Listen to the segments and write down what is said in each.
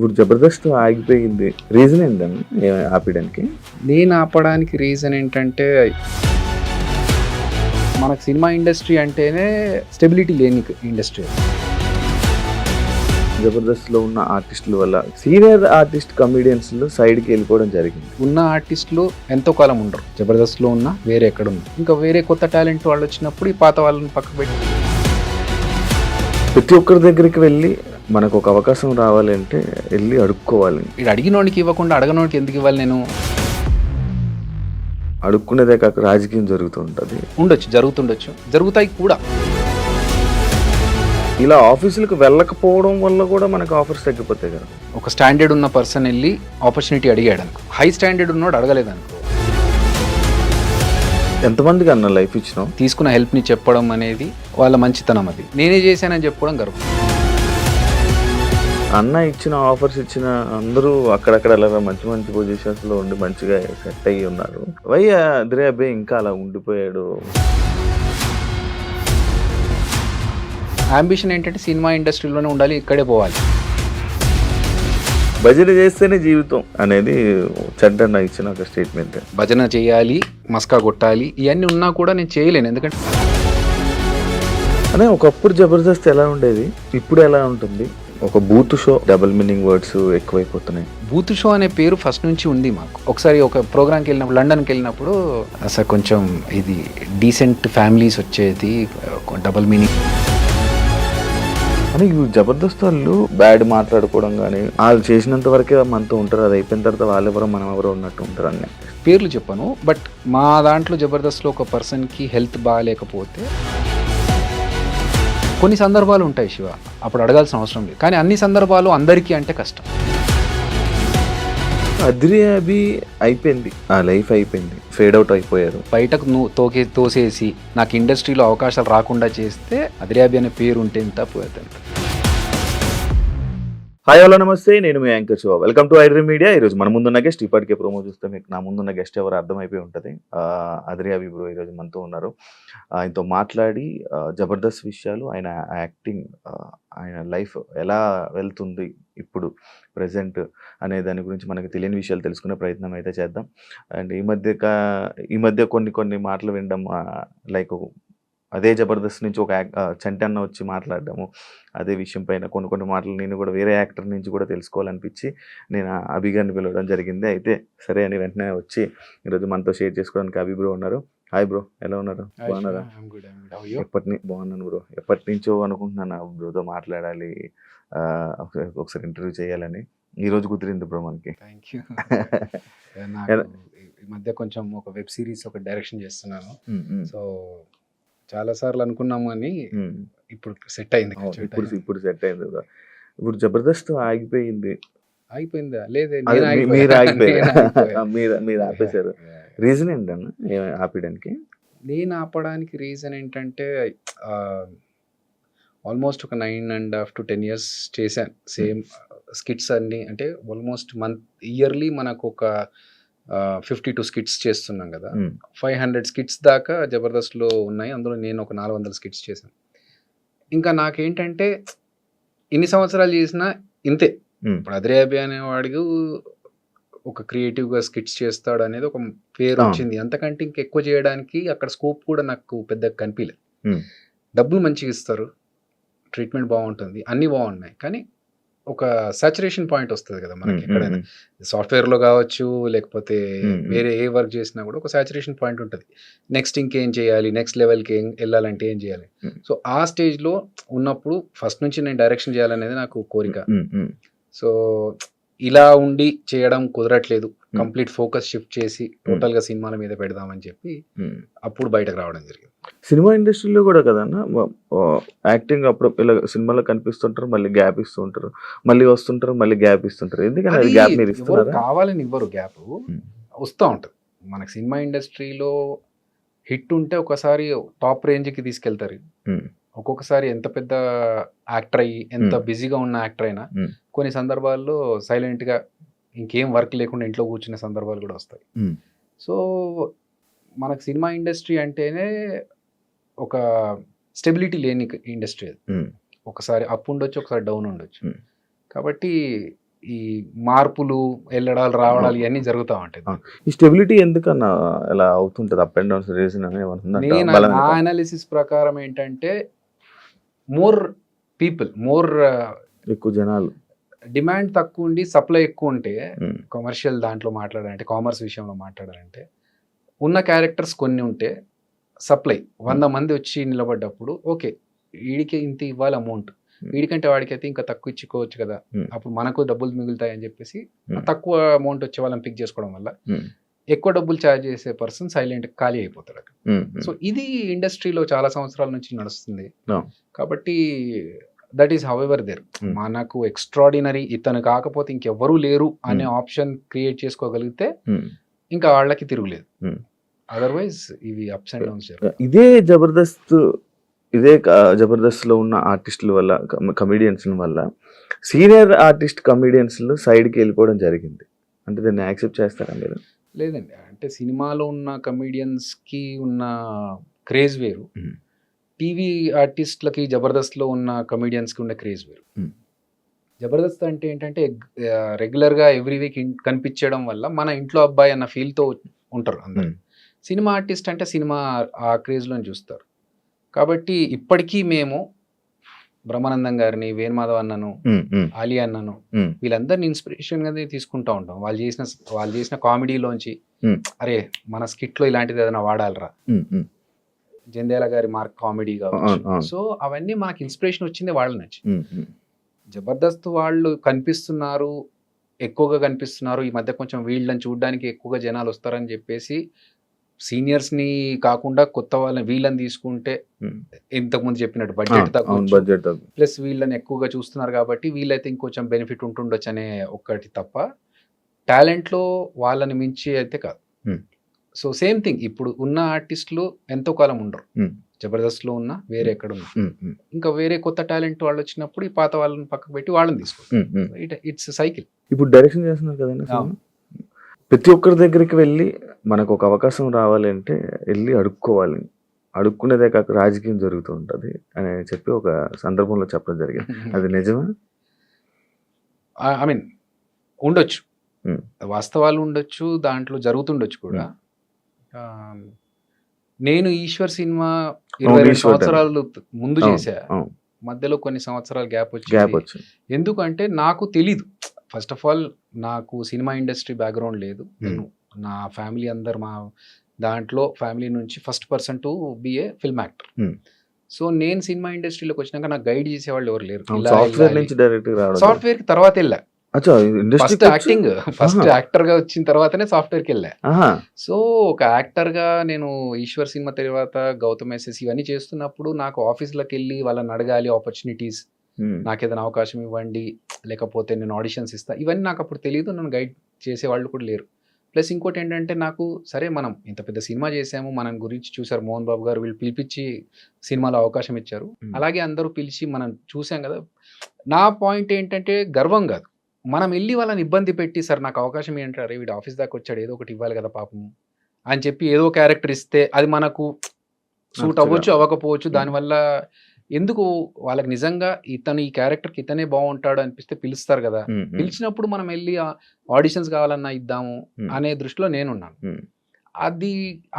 ఇప్పుడు జబర్దస్త్ ఆగిపోయింది, రీజన్ ఏంటన్నా ఆపేయడానికి? నేను ఆపడానికి రీజన్ ఏంటంటే మనకు సినిమా ఇండస్ట్రీ అంటేనే స్టెబిలిటీ లేని ఇండస్ట్రీ. జబర్దస్త్ లో ఉన్న ఆర్టిస్టుల వల్ల సీనియర్ ఆర్టిస్ట్ కమెడియన్స్ సైడ్కి వెళ్ళిపోవడం జరిగింది. ఉన్న ఆర్టిస్టులు ఎంతో కాలం ఉండరు, జబర్దస్త్లో ఉన్న వేరే ఎక్కడ ఉంది. ఇంకా వేరే కొత్త టాలెంట్ వాళ్ళు వచ్చినప్పుడు ఈ పాత వాళ్ళని పక్కకు పెట్టి ప్రతి ఒక్కరి దగ్గరికి వెళ్ళి మనకు ఒక అవకాశం రావాలంటే వెళ్ళి అడుక్కోవాలి. ఇది అడిగినోడికి ఇవ్వకుండా అడగనోడికి ఎందుకు ఇవ్వాలి? నేను అడుక్కునేదే కాక రాజకీయం జరుగుతూ ఉంటుంది. జరుగుతుండొచ్చు, జరుగుతాయి కూడా. ఇలా ఆఫీసులకు వెళ్ళకపోవడం వల్ల కూడా మనకు ఆఫర్స్ తగ్గిపోతాయి కదా. ఒక స్టాండర్డ్ ఉన్న పర్సన్ వెళ్ళి ఆపర్చునిటీ అడిగాడు అనుకో, హై స్టాండర్డ్ ఉన్నోడు అడగలేదు అనుకో. ఎంతమందికి అన్న లైఫ్ ఇచ్చినాం? తీసుకున్న హెల్ప్ని చెప్పడం అనేది వాళ్ళ మంచితనం. అది నేనే చేశానని చెప్పుకోవడం గర్వం. అన్న ఇచ్చిన ఆఫర్స్ ఇచ్చిన అందరూ అక్కడక్కడ అలా మంచి మంచి పొజిషన్స్ లో ఉండి మంచిగా సెట్ అయ్యి ఉన్నారు. అదిరే అబ్బాయి ఇంకా అలా ఉండిపోయాడు. అంబిషన్ ఏంటంటే సినిమా ఇండస్ట్రీలోనే ఉండాలి, ఇక్కడే పోవాలి. భజన చేస్తేనే జీవితం అనేది చెడ్డన్న ఇచ్చిన ఒక స్టేట్మెంట్. భజన చేయాలి, మస్కా కొట్టాలి, ఇవన్నీ ఉన్నా కూడా నేను చేయలేను. ఎందుకంటే అనే ఒకప్పుడు జబర్దస్త్ ఎలా ఉండేది, ఇప్పుడు ఎలా ఉంటుంది? ఒక బూత్ షో, డబుల్ మీనింగ్ వర్డ్స్ ఎక్కువైపోతున్నాయి. బూత్ షో అనే పేరు ఫస్ట్ నుంచి ఉంది మాకు. ఒకసారి ఒక ప్రోగ్రామ్కి వెళ్ళినప్పుడు, లండన్కి వెళ్ళినప్పుడు అసలు కొంచెం ఇది డీసెంట్ ఫ్యామిలీస్ వచ్చేది, డబుల్ మీనింగ్ అని. జబర్దస్త్ వాళ్ళు బ్యాడ్ మాట్లాడుకోవడం కానీ, వాళ్ళు చేసినంత వరకే మనతో ఉంటారు, అది అయిపోయిన తర్వాత వాళ్ళెవరో మనం ఎవరో ఉన్నట్టు ఉంటారు. అన్నీ పేర్లు చెప్పను, బట్ మా దాంట్లో జబర్దస్త్లో ఒక పర్సన్కి హెల్త్ బాగాలేకపోతే కొన్ని సందర్భాలు ఉంటాయి శివ, అప్పుడు అడగాల్సిన అవసరం లేదు. కానీ అన్ని సందర్భాలు అందరికీ అంటే కష్టం. అదిరే అభి అయిపోయింది, ఆ లైఫ్ అయిపోయింది, ఫేడ్ అవుట్ అయిపోయారు. బయటకు నువ్వు తోసేసి నాకు ఇండస్ట్రీలో అవకాశాలు రాకుండా చేస్తే అదిరే అభి అనే పేరు ఉంటే ఎంత పోతుంది. హాయ్ హలో నమస్తే, నేను మీ anchor Shiva. Welcome to iDream media. ఈరోజు మన ముందున్న గెస్ట్, ఇప్పటికే ప్రోమో చూస్తే మీకు నా ముందున్న గెస్ట్ ఎవరు అర్థమైపోయి ఉంటుంది. అదిరే అభి బ్రో ఈరోజు మనతో ఉన్నారు. ఆయనతో మాట్లాడి జబర్దస్త్ విషయాలు, ఆయన యాక్టింగ్, ఆయన లైఫ్ ఎలా వెళ్తుంది ఇప్పుడు ప్రజెంట్ అనే దాని గురించి మనకు తెలియని విషయాలు తెలుసుకునే ప్రయత్నం అయితే చేద్దాం. అండ్ ఈ మధ్య కొన్ని మాటలు వినడం, లైక్ అదే జబర్దస్త్ నుంచి ఒక చంటి అన్న వచ్చి మాట్లాడడము, అదే విషయం పైన కొన్ని మాటలు నేను కూడా వేరే యాక్టర్ నుంచి కూడా తెలుసుకోవాలనిపించి నేను అభిగారిని పిలవడం జరిగింది. అయితే సరే అని వెంటనే వచ్చి ఈరోజు మనతో షేర్ చేసుకోవడానికి అభి బ్రో ఉన్నారు. హాయ్ బ్రో, ఎలా ఉన్నారు? బాగున్నారా? బాగున్నాను బ్రో. ఎప్పటి నుంచో అనుకుంటున్నాను బ్రోతో మాట్లాడాలి, ఒకసారి ఇంటర్వ్యూ చేయాలని. ఈరోజు కుదిరింది బ్రో మనకి. ఈ మధ్య కొంచెం ఒక వెబ్ సిరీస్ ఒక డైరెక్షన్ చేస్తున్నాను. సో చాలా సార్లు అనుకున్నాము అని ఇప్పుడు సెట్ అయింది. ఇప్పుడు సెట్ అయింది. ఇప్పుడు జబర్దస్త్ ఆగిపోయిందా? లేదే, మీరు ఆగిపోయారు. మీరు ఆపేశారు. రీజన్ ఏంటన్నా ఆపేయడానికి? నేను ఆపడానికి రీజన్ ఏంటంటే ఆల్మోస్ట్ ఒక 9.5 to 10 years చేశాను సేమ్ స్కిట్స్ అన్ని. అంటే ఆల్మోస్ట్ ఇయర్లీ మనకు ఒక 52 స్కిట్స్ చేస్తున్నాం కదా. 500 స్కిట్స్ దాకా జబర్దస్త్లో ఉన్నాయి. అందులో నేను ఒక 400 స్కిట్స్ చేశాను. ఇంకా నాకేంటంటే ఇన్ని సంవత్సరాలు చేసినా ఇంతే. ఇప్పుడు అదిరే అభి అనేవాడికి ఒక క్రియేటివ్గా స్కిట్స్ చేస్తాడు అనేది ఒక పేరు వచ్చింది. అంతకంటే ఇంకెక్కువ చేయడానికి అక్కడ స్కోప్ కూడా నాకు పెద్దగా కనిపించలేదు. డబ్బులు మంచిగా ఇస్తారు, ట్రీట్మెంట్ బాగుంటుంది, అన్నీ బాగున్నాయి. కానీ ఒక సాచురేషన్ పాయింట్ వస్తుంది కదా మనకి. ఎక్కడైనా సాఫ్ట్వేర్లో కావచ్చు, లేకపోతే వేరే ఏ వర్క్ చేసినా కూడా ఒక సాచురేషన్ పాయింట్ ఉంటుంది. నెక్స్ట్ ఇంకేం చేయాలి, నెక్స్ట్ లెవెల్కి వెళ్ళాలంటే ఏం చేయాలి. సో ఆ స్టేజ్లో ఉన్నప్పుడు ఫస్ట్ నుంచి నేను డైరెక్షన్ చేయాలనేది నాకు కోరిక. సో ఇలా ఉండి చేయడం కుదరట్లేదు. కంప్లీట్ ఫోకస్ షిఫ్ట్ చేసి టోటల్గా సినిమాల మీద పెడదామని చెప్పి అప్పుడు బయటకు రావడం జరిగింది. సినిమా ఇండస్ట్రీలో కూడా కదన్నా, యాక్టింగ్ అప్పుడు ఇలా సినిమాలో కనిపిస్తుంటారు, మళ్ళీ గ్యాప్ ఇస్తూ ఉంటారు, మళ్ళీ వస్తుంటారు, మళ్ళీ గ్యాప్ ఇస్తుంటారు. ఎందుకంటే అది గ్యాప్ మీరు ఇస్తున్నారు, కావాలని ఇవ్వరు. గ్యాప్ వస్తూ ఉంటుంది. మనకి సినిమా ఇండస్ట్రీలో హిట్ ఉంటే ఒకసారి టాప్ రేంజ్కి తీసుకెళ్తారు. ఒక్కొక్కసారి ఎంత పెద్ద యాక్టర్ అయ్యి, ఎంత బిజీగా ఉన్న యాక్టర్ అయినా కొన్ని సందర్భాల్లో సైలెంట్గా ఇంకేం వర్క్ లేకుండా ఇంట్లో కూర్చునే సందర్భాలు కూడా వస్తాయి. సో మనకు సినిమా ఇండస్ట్రీ అంటేనే ఒక స్టెబిలిటీ లేని ఇండస్ట్రీ. అది ఒకసారి అప్ ఉండొచ్చు, ఒకసారి డౌన్ ఉండొచ్చు. కాబట్టి ఈ మార్పులు వెళ్ళడాలు రావడాలు ఇవన్నీ జరుగుతూ ఉంటాయి. ఈ స్టెబిలిటీ ఎందుకన్నా ఎలా అవుతుంటది? అప్ అండ్ డౌన్స్ రీజన్ అని ఏమైనా ఉందంటావా? నేను బలం నా ఏంటా? అనాలిసిస్ ప్రకారం ఏంటంటే మోర్ పీపుల్ మోర్ ఎక్కువ జనాలు. డిమాండ్ తక్కువ ఉండి సప్లై ఎక్కువ ఉంటే ఉమ్, కమర్షియల్ దాంట్లో మాట్లాడాలంటే కామర్స్ విషయంలో మాట్లాడాలంటే ఉన్న క్యారెక్టర్స్ కొన్ని ఉంటే సప్లై 100 మంది వచ్చి నిలబడ్డప్పుడు ఓకే వీడికి ఇంత ఇవ్వాలి అమౌంట్, వీడికంటే వాడికైతే ఇంకా తక్కువ ఇచ్చుకోవచ్చు కదా, Hmm. అప్పుడు మనకు డబ్బులు మిగులుతాయి అని చెప్పేసి Hmm. తక్కువ అమౌంట్ వచ్చే వాళ్ళని పిక్ చేసుకోవడం వల్ల ఉమ్, ఎక్కువ డబ్బులు ఛార్జ్ చేసే పర్సన్ సైలెంట్ ఖాళీ అయిపోతాడు అక్కడ. ఉమ్, సో ఇది ఇండస్ట్రీలో చాలా సంవత్సరాల నుంచి నడుస్తుంది. No. కాబట్టి that is however there. Hmm. మనకు ఎక్స్ట్రాడినరీ ఇతను కాకపోతే ఇంకెవ్వరూ లేరు అనే Hmm. ఆప్షన్ క్రియేట్ చేసుకోగలిగితే ఉమ్. ఇంకా వాళ్ళకి తిరుగులేదు. Hmm. అదర్వైజ్ ఇవి అప్స్ అండ్ డౌన్స్. ఇదే జబర్దస్త్ జబర్దస్త్ లో ఉన్న ఆర్టిస్టుల వల్ల కమిడియన్స్ వల్ల సీనియర్ ఆర్టిస్ట్ కమిడియన్స్ సైడ్కి వెళ్ళిపోవడం జరిగింది. అంటే దాన్ని యాక్సెప్ట్ చేస్తారా మీరు? లేదండి, అంటే సినిమాలో ఉన్న కమీడియన్స్కి ఉన్న క్రేజ్ వేరు, Hmm. టీవీ ఆర్టిస్ట్లకి జబర్దస్త్లో ఉన్న కమీడియన్స్కి ఉన్న క్రేజ్ వేరు. Hmm. జబర్దస్త్ అంటే ఏంటంటే రెగ్యులర్గా ఎవ్రీ వీక్ కనిపించడం వల్ల మన ఇంట్లో అబ్బాయి అన్న ఫీల్తో ఉంటారు అందరు. Hmm. సినిమా ఆర్టిస్ట్ అంటే సినిమా ఆ క్రేజ్లో చూస్తారు. కాబట్టి ఇప్పటికీ మేము బ్రహ్మానందం గారిని, వేణుమాధవ్ అన్నను, ఉమ్, ఉమ్, ఆలీ అన్నను ఉమ్, వీళ్ళందరినీ ఇన్స్పిరేషన్గా తీసుకుంటూ ఉంటాం. వాళ్ళు చేసిన కామెడీలోంచి Hmm. అరే మన స్కిట్లో ఇలాంటిది ఏదైనా వాడాలరా, ఉమ్, ఉమ్. జంధ్యాల గారి మార్క్ కామెడీ కావచ్చు. అవును, అవును. సో అవన్నీ మనకి ఇన్స్పిరేషన్ వచ్చింది వాళ్ళ నుంచి. ఉమ్, ఉమ్, జబర్దస్త్ వాళ్ళు కనిపిస్తున్నారు, ఎక్కువగా కనిపిస్తున్నారు ఈ మధ్య, కొంచెం వీళ్ళని చూడడానికి ఎక్కువగా జనాలు వస్తారని చెప్పేసి సీనియర్స్ని కాకుండా కొత్త వాళ్ళని వీళ్ళని తీసుకుంటే ఉమ్. ఇంతకుముందు చెప్పినట్టు బడ్జెట్ అవును, తగ్గొచ్చు, బడ్జెట్ తగ్గు. ప్లస్ వీళ్ళని ఎక్కువగా చూస్తున్నారు కాబట్టి వీళ్ళైతే ఇంకొంచెం బెనిఫిట్ ఉంటుండొచ్చు అనే ఒక్కటి తప్ప టాలెంట్లో వాళ్ళని మించి అయితే కాదు. Hmm. సో సేమ్ థింగ్ ఇప్పుడు ఉన్న ఆర్టిస్టులు ఎంతో కాలం ఉండరు. Hmm. జబర్దస్త్లో ఉన్నా వేరే ఎక్కడ ఉన్నా ఉమ్, ఉమ్, ఇంకా వేరే కొత్త టాలెంట్ వాళ్ళు వచ్చినప్పుడు ఈ పాత వాళ్ళని పక్కకు పెట్టి వాళ్ళని తీసుకుంటారు. Um, um. It's cycle. ఇప్పుడు డైరెక్షన్ చేస్తున్నారు కదండి సినిమా. అవును. ప్రతి ఒక్కరి దగ్గరికి వెళ్ళి మనకు ఒక అవకాశం రావాలి అంటే వెళ్ళి అడుక్కోవాలి, అడుక్కునేదే కాక రాజకీయం జరుగుతూ ఉంటుంది అని చెప్పి ఒక సందర్భంలో చెప్పడం జరిగింది. అది నిజమా? ఐ మీన్ ఉండొచ్చు, Hmm. వాస్తవాలు ఉండొచ్చు, దాంట్లో జరుగుతుండొచ్చు కూడా. ఆ, నేను ఈశ్వర్ సినిమా 22 ఈశ్వర్ సంవత్సరాలు ముందు అవును, చేశా, అవును. మధ్యలో కొన్ని సంవత్సరాలు గ్యాప్ గ్యాప్ వచ్చింది. వచ్చింది. ఎందుకంటే నాకు తెలీదు, ఫస్ట్ ఆఫ్ ఆల్ నాకు సినిమా ఇండస్ట్రీ బ్యాక్గ్రౌండ్ లేదు. నేను నా ఫ్యామిలీ అందరు మా దాంట్లో ఫ్యామిలీ నుంచి first person to be a film actor. Hmm. So నేను సినిమా ఇండస్ట్రీలోకి వచ్చినాక నాకు గైడ్ చేసేవాళ్ళు ఎవరు లేరు. సాఫ్ట్వేర్ నుంచి డైరెక్ట్ రావడం. సాఫ్ట్వేర్ కి తర్వాత వెళ్ళా, అచ్చా, industry first acting, first actor గా వచ్చిన తర్వాతనే సాఫ్ట్వేర్ కి వెళ్ళా. సో ఒక యాక్టర్ గా నేను ఈశ్వర్ సినిమా తర్వాత గౌతమ్ ఎస్ఎస్ ఇవన్నీ చేస్తున్నప్పుడు నాకు ఆఫీస్లోకి వెళ్ళి వాళ్ళని అడగాలి ఆపర్చునిటీస్, నాకు ఏదైనా అవకాశం ఇవ్వండి, లేకపోతే నేను ఆడిషన్స్ ఇస్తా, ఇవన్నీ నాకు అప్పుడు తెలియదు, నన్ను గైడ్ చేసేవాళ్ళు కూడా లేరు. ప్లస్ ఇంకోటి ఏంటంటే నాకు సరే మనం ఇంత పెద్ద సినిమా చేసాము, మన గురించి చూసారు మోహన్ బాబు గారు, వీళ్ళు పిలిపించి సినిమాలో అవకాశం ఇచ్చారు, అలాగే అందరూ పిలిచి మనం చూసాం కదా. నా పాయింట్ ఏంటంటే గర్వం కాదు, మనం వెళ్ళి వాళ్ళని ఇబ్బంది పెట్టి సార్ నాకు అవకాశం ఏంటారు, వీడు ఆఫీస్ దాకా వచ్చాడు ఏదో ఒకటి ఇవ్వాలి కదా పాపం అని చెప్పి ఏదో క్యారెక్టర్ ఇస్తే అది మనకు సూట్ అవ్వచ్చు అవ్వకపోవచ్చు, దానివల్ల ఎందుకు వాళ్ళకి నిజంగా ఇతను ఈ క్యారెక్టర్కి ఇతనే బాగుంటాడు అనిపిస్తే పిలుస్తారు కదా, పిలిచినప్పుడు మనం వెళ్ళి ఆడిషన్స్ కావాలన్నా ఇద్దాము అనే దృష్టిలో నేనున్నాను. అది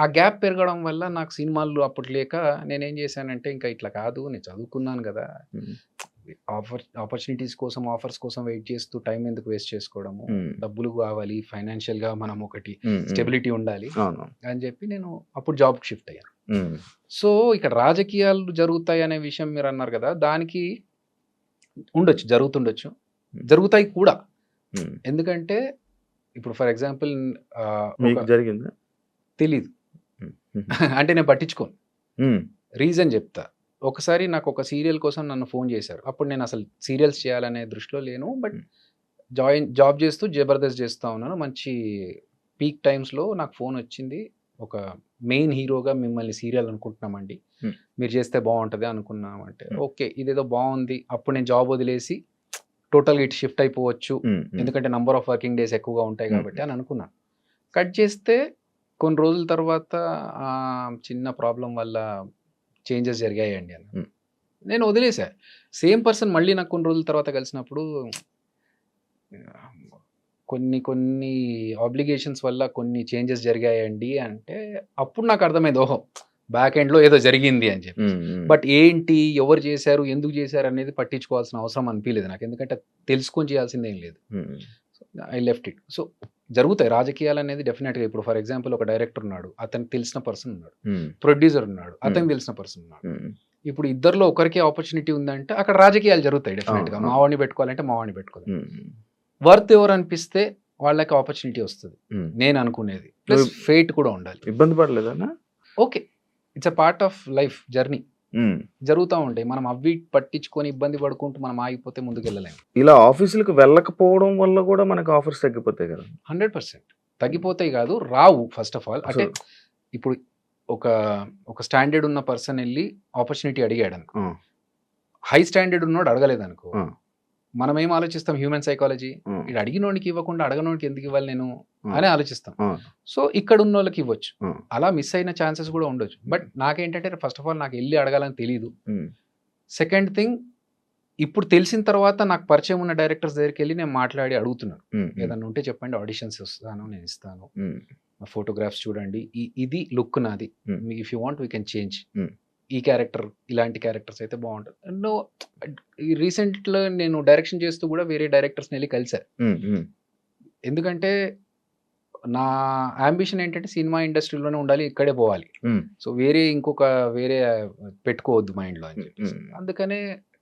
ఆ గ్యాప్ పెరగడం వల్ల నాకు సినిమాలు అప్పుడు లేక నేనేం చేశానంటే ఇంకా ఇట్లా కాదు, నేను చదువుకున్నాను కదా, ఆపర్చునిటీస్ కోసం ఆఫర్స్ కోసం వెయిట్ చేస్తూ టైం ఎందుకు వేస్ట్ చేసుకోవడము, డబ్బులు కావాలి, ఫైనాన్షియల్గా మనం ఒకటి స్టెబిలిటీ ఉండాలి అని చెప్పి నేను అప్పుడు జాబ్కి షిఫ్ట్ అయ్యాను. సో ఇక్కడ రాజకీయాలు జరుగుతాయి అనే విషయం మీరు అన్నారు కదా, దానికి ఉండొచ్చు, జరుగుతుండొచ్చు, జరుగుతాయి కూడా. ఎందుకంటే ఇప్పుడు ఫర్ ఎగ్జాంపుల్ జరిగిందా తెలీదు అంటే నేను పట్టించుకోను, రీజన్ చెప్తా. ఒకసారి నాకు ఒక సీరియల్ కోసం నన్ను ఫోన్ చేశారు, అప్పుడు నేను అసలు సీరియల్స్ చేయాలనే దృష్టిలో లేను, బట్ జాబ్ చేస్తూ జబర్దస్త్ చేస్తూ ఉన్నాను. మంచి పీక్ టైమ్స్లో నాకు ఫోన్ వచ్చింది, ఒక మెయిన్ హీరోగా మిమ్మల్ని సీరియల్ అనుకుంటున్నామండి, మీరు చేస్తే బాగుంటుంది అనుకున్నామంటే ఓకే ఇదేదో బాగుంది. అప్పుడు నేను జాబ్ వదిలేసి టోటల్గా ఇటు షిఫ్ట్ అయిపోవచ్చు, ఎందుకంటే నంబర్ ఆఫ్ వర్కింగ్ డేస్ ఎక్కువగా ఉంటాయి కాబట్టి అని అనుకున్నాను. కట్ చేస్తే కొన్ని రోజుల తర్వాత చిన్న ప్రాబ్లం వల్ల చేంజెస్ జరిగాయండి అని నేను వదిలేసా. సేమ్ పర్సన్ మళ్ళీ నాకు కొన్ని రోజుల తర్వాత కలిసినప్పుడు కొన్ని కొన్ని ఆబ్లిగేషన్స్ వల్ల కొన్ని చేంజెస్ జరిగాయండి అంటే అప్పుడు నాకు అర్థమైంది, ఓహో బ్యాక్ ఎండ్లో ఏదో జరిగింది అని చెప్పి. బట్ ఏంటి, ఎవరు చేశారు, ఎందుకు చేశారు అనేది పట్టించుకోవాల్సిన అవసరం అనిపించలేదు నాకు, ఎందుకంటే తెలుసుకొని చేయాల్సింది ఏం లేదు. I left it. సో జరుగుతాయి రాజకీయాలు అనేది డెఫినెట్గా. ఇప్పుడు ఫర్ ఎగ్జాంపుల్ ఒక డైరెక్టర్ ఉన్నాడు, అతనికి తెలిసిన పర్సన్ ఉన్నాడు, ప్రొడ్యూసర్ ఉన్నాడు, అతనికి తెలిసిన పర్సన్ ఉన్నాడు. ఇప్పుడు ఇద్దరిలో ఒకరికి ఆపర్చునిటీ ఉందంటే అక్కడ రాజకీయాలు జరుగుతాయి డెఫినెట్గా. మావాడిని పెట్టుకోవాలంటే మావాడిని పెట్టుకోవాలి. వర్త్ ఎవరు అనిపిస్తే వాళ్ళకి ఆపర్చునిటీ వస్తుంది నేను అనుకునేది. ప్లస్ ఫేట్ కూడా ఉండాలి. ఇబ్బంది పడలేదన్నా? Okay, it's a part of life journey. జరుగుతూ ఉంటాయి. మనం అవి పట్టించుకొని ఇబ్బంది పడుకుంటూ మనం ఆగిపోతే ముందుకు వెళ్ళలేము. ఇలా ఆఫీసులకు వెళ్ళకపోవడం వల్ల కూడా మనకు ఆఫర్స్ తగ్గిపోతాయి కదా? 100% తగ్గిపోతాయి కాదు, రావు. ఫస్ట్ ఆఫ్ ఆల్ అంటే ఇప్పుడు ఒక స్టాండర్డ్ ఉన్న పర్సన్ వెళ్ళి ఆపర్చునిటీ అడిగాడు అనుకో, హై స్టాండర్డ్ ఉన్నాడు అడగలేదు అనుకో, మనం ఏం ఆలోచిస్తాం, హ్యూమన్ సైకాలజీ, ఇది అడిగినోడికి ఇవ్వకుండా అడగనోడికి ఎందుకు ఇవ్వాలి నేను అని ఆలోచిస్తాం. సో ఇక్కడ ఉన్న వాళ్ళకి ఇవ్వచ్చు, అలా మిస్ అయిన ఛాన్సెస్ కూడా ఉండొచ్చు. బట్ నాకేంటంటే ఫస్ట్ ఆఫ్ ఆల్ నాకు వెళ్ళి అడగాలని తెలియదు. సెకండ్ థింగ్, ఇప్పుడు తెలిసిన తర్వాత నాకు పరిచయం ఉన్న డైరెక్టర్స్ దగ్గరికి వెళ్ళి నేను మాట్లాడి అడుగుతున్నాను, ఏదన్నా ఉంటే చెప్పండి, ఆడిషన్స్ వస్తాను, నేను ఇస్తాను, ఫోటోగ్రాఫ్స్ చూడండి, ఇది లుక్ నాది, if you want we can change, ఈ క్యారెక్టర్ ఇలాంటి క్యారెక్టర్స్ అయితే బాగుంటుంది. నో, రీసెంట్లో నేను డైరెక్షన్ చేస్తూ కూడా వేరే డైరెక్టర్స్ని వెళ్ళి కలిసారు. ఎందుకంటే నా అంబిషన్ ఏంటంటే సినిమా ఇండస్ట్రీలోనే ఉండాలి, ఇక్కడే పోవాలి. సో వేరే పెట్టుకోవద్దు మైండ్లో అని చెప్పి. అందుకనే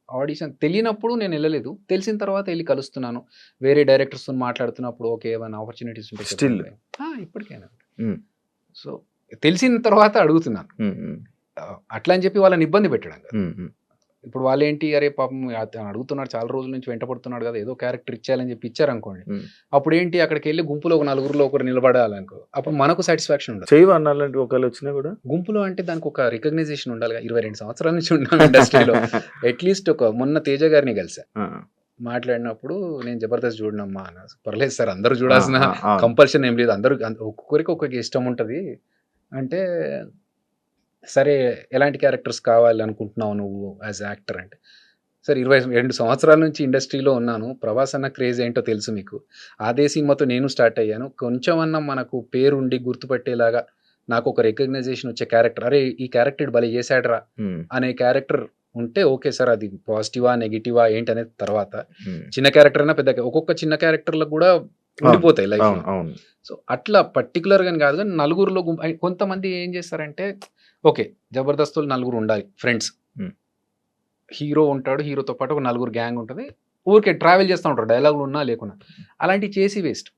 ఆడిషన్ తెలియనప్పుడు నేను వెళ్ళలేదు, తెలిసిన తర్వాత వెళ్ళి కలుస్తున్నాను, వేరే డైరెక్టర్స్తో మాట్లాడుతున్నప్పుడు ఓకే ఏమైనా ఆపర్చునిటీస్ ఉంటే ఇప్పటికైనా. సో తెలిసిన తర్వాత అడుగుతున్నాను, అట్లా అని చెప్పి వాళ్ళని ఇబ్బంది పెట్టడం కదా. ఇప్పుడు వాళ్ళు ఏంటి, అరే పాపం అడుగుతున్నాడు చాలా రోజుల నుంచి వెంటపడుతున్నాడు కదా, ఏదో క్యారెక్టర్ ఇచ్చేయాలని చెప్పి ఇచ్చారనుకోండి, అప్పుడు ఏంటి అక్కడికి వెళ్ళి గుంపులో ఒక నలుగురిలో ఒకరు నిలబడాలనుకో, అప్పుడు మనకు సాటిస్ఫాక్షన్ ఉండదు. చేయవన్నాలంటే ఒకళ్ళు వచ్చినా కూడా గుంపులో అంటే దానికి ఒక రికగ్నైజేషన్ ఉండాలి. 22 సంవత్సరాల నుంచి ఉన్నాను ఇండస్ట్రీలో. అట్లీస్ట్ మొన్న తేజ గారిని కలిసా, మాట్లాడినప్పుడు నేను జబర్దస్త్ చూడనమ్మా అన్న, పర్లేదు సార్ అందరూ చూడాల్సిన కంపల్షన్ ఏం లేదు, అందరూ ఒక్కొక్కరికి ఒక్కొక్క ఇష్టం ఉంటుంది అంటే, సరే ఎలాంటి క్యారెక్టర్స్ కావాలి అనుకుంటున్నావు నువ్వు యాజ్ యాక్టర్ అంటే, సరే 22 సంవత్సరాల నుంచి ఇండస్ట్రీలో ఉన్నాను, ప్రభాస్ అన్న క్రేజ్ ఏంటో తెలుసు మీకు, అదే సినిమాతో నేను స్టార్ట్ అయ్యాను, కొంచెం అన్న మనకు పేరుండి గుర్తుపట్టేలాగా నాకు ఒక రికగ్నైజేషన్ వచ్చే క్యారెక్టర్, అరే ఈ క్యారెక్టర్ భలే చేశాడరా అనే క్యారెక్టర్ ఉంటే ఓకే సార్, అది పాజిటివా నెగిటివా ఏంటి అనేది తర్వాత. చిన్న క్యారెక్టర్ అయినా పెద్ద, ఒక్కొక్క చిన్న క్యారెక్టర్లకు కూడా ఉండిపోతాయి లైఫ్. సో అట్లా పర్టికులర్ గా కాదు, కానీ నలుగురులో కొంతమంది ఏం చేస్తారంటే, ఓకే జబర్దస్తులు నలుగురు ఉండాలి ఫ్రెండ్స్, హీరో ఉంటాడు, హీరోతో పాటు ఒక నలుగురు గ్యాంగ్ ఉంటుంది, ఊరికే ట్రావెల్ చేస్తూ ఉంటారు, డైలాగులు ఉన్నా లేకున్నా, అలాంటివి చేసి వేస్ట్.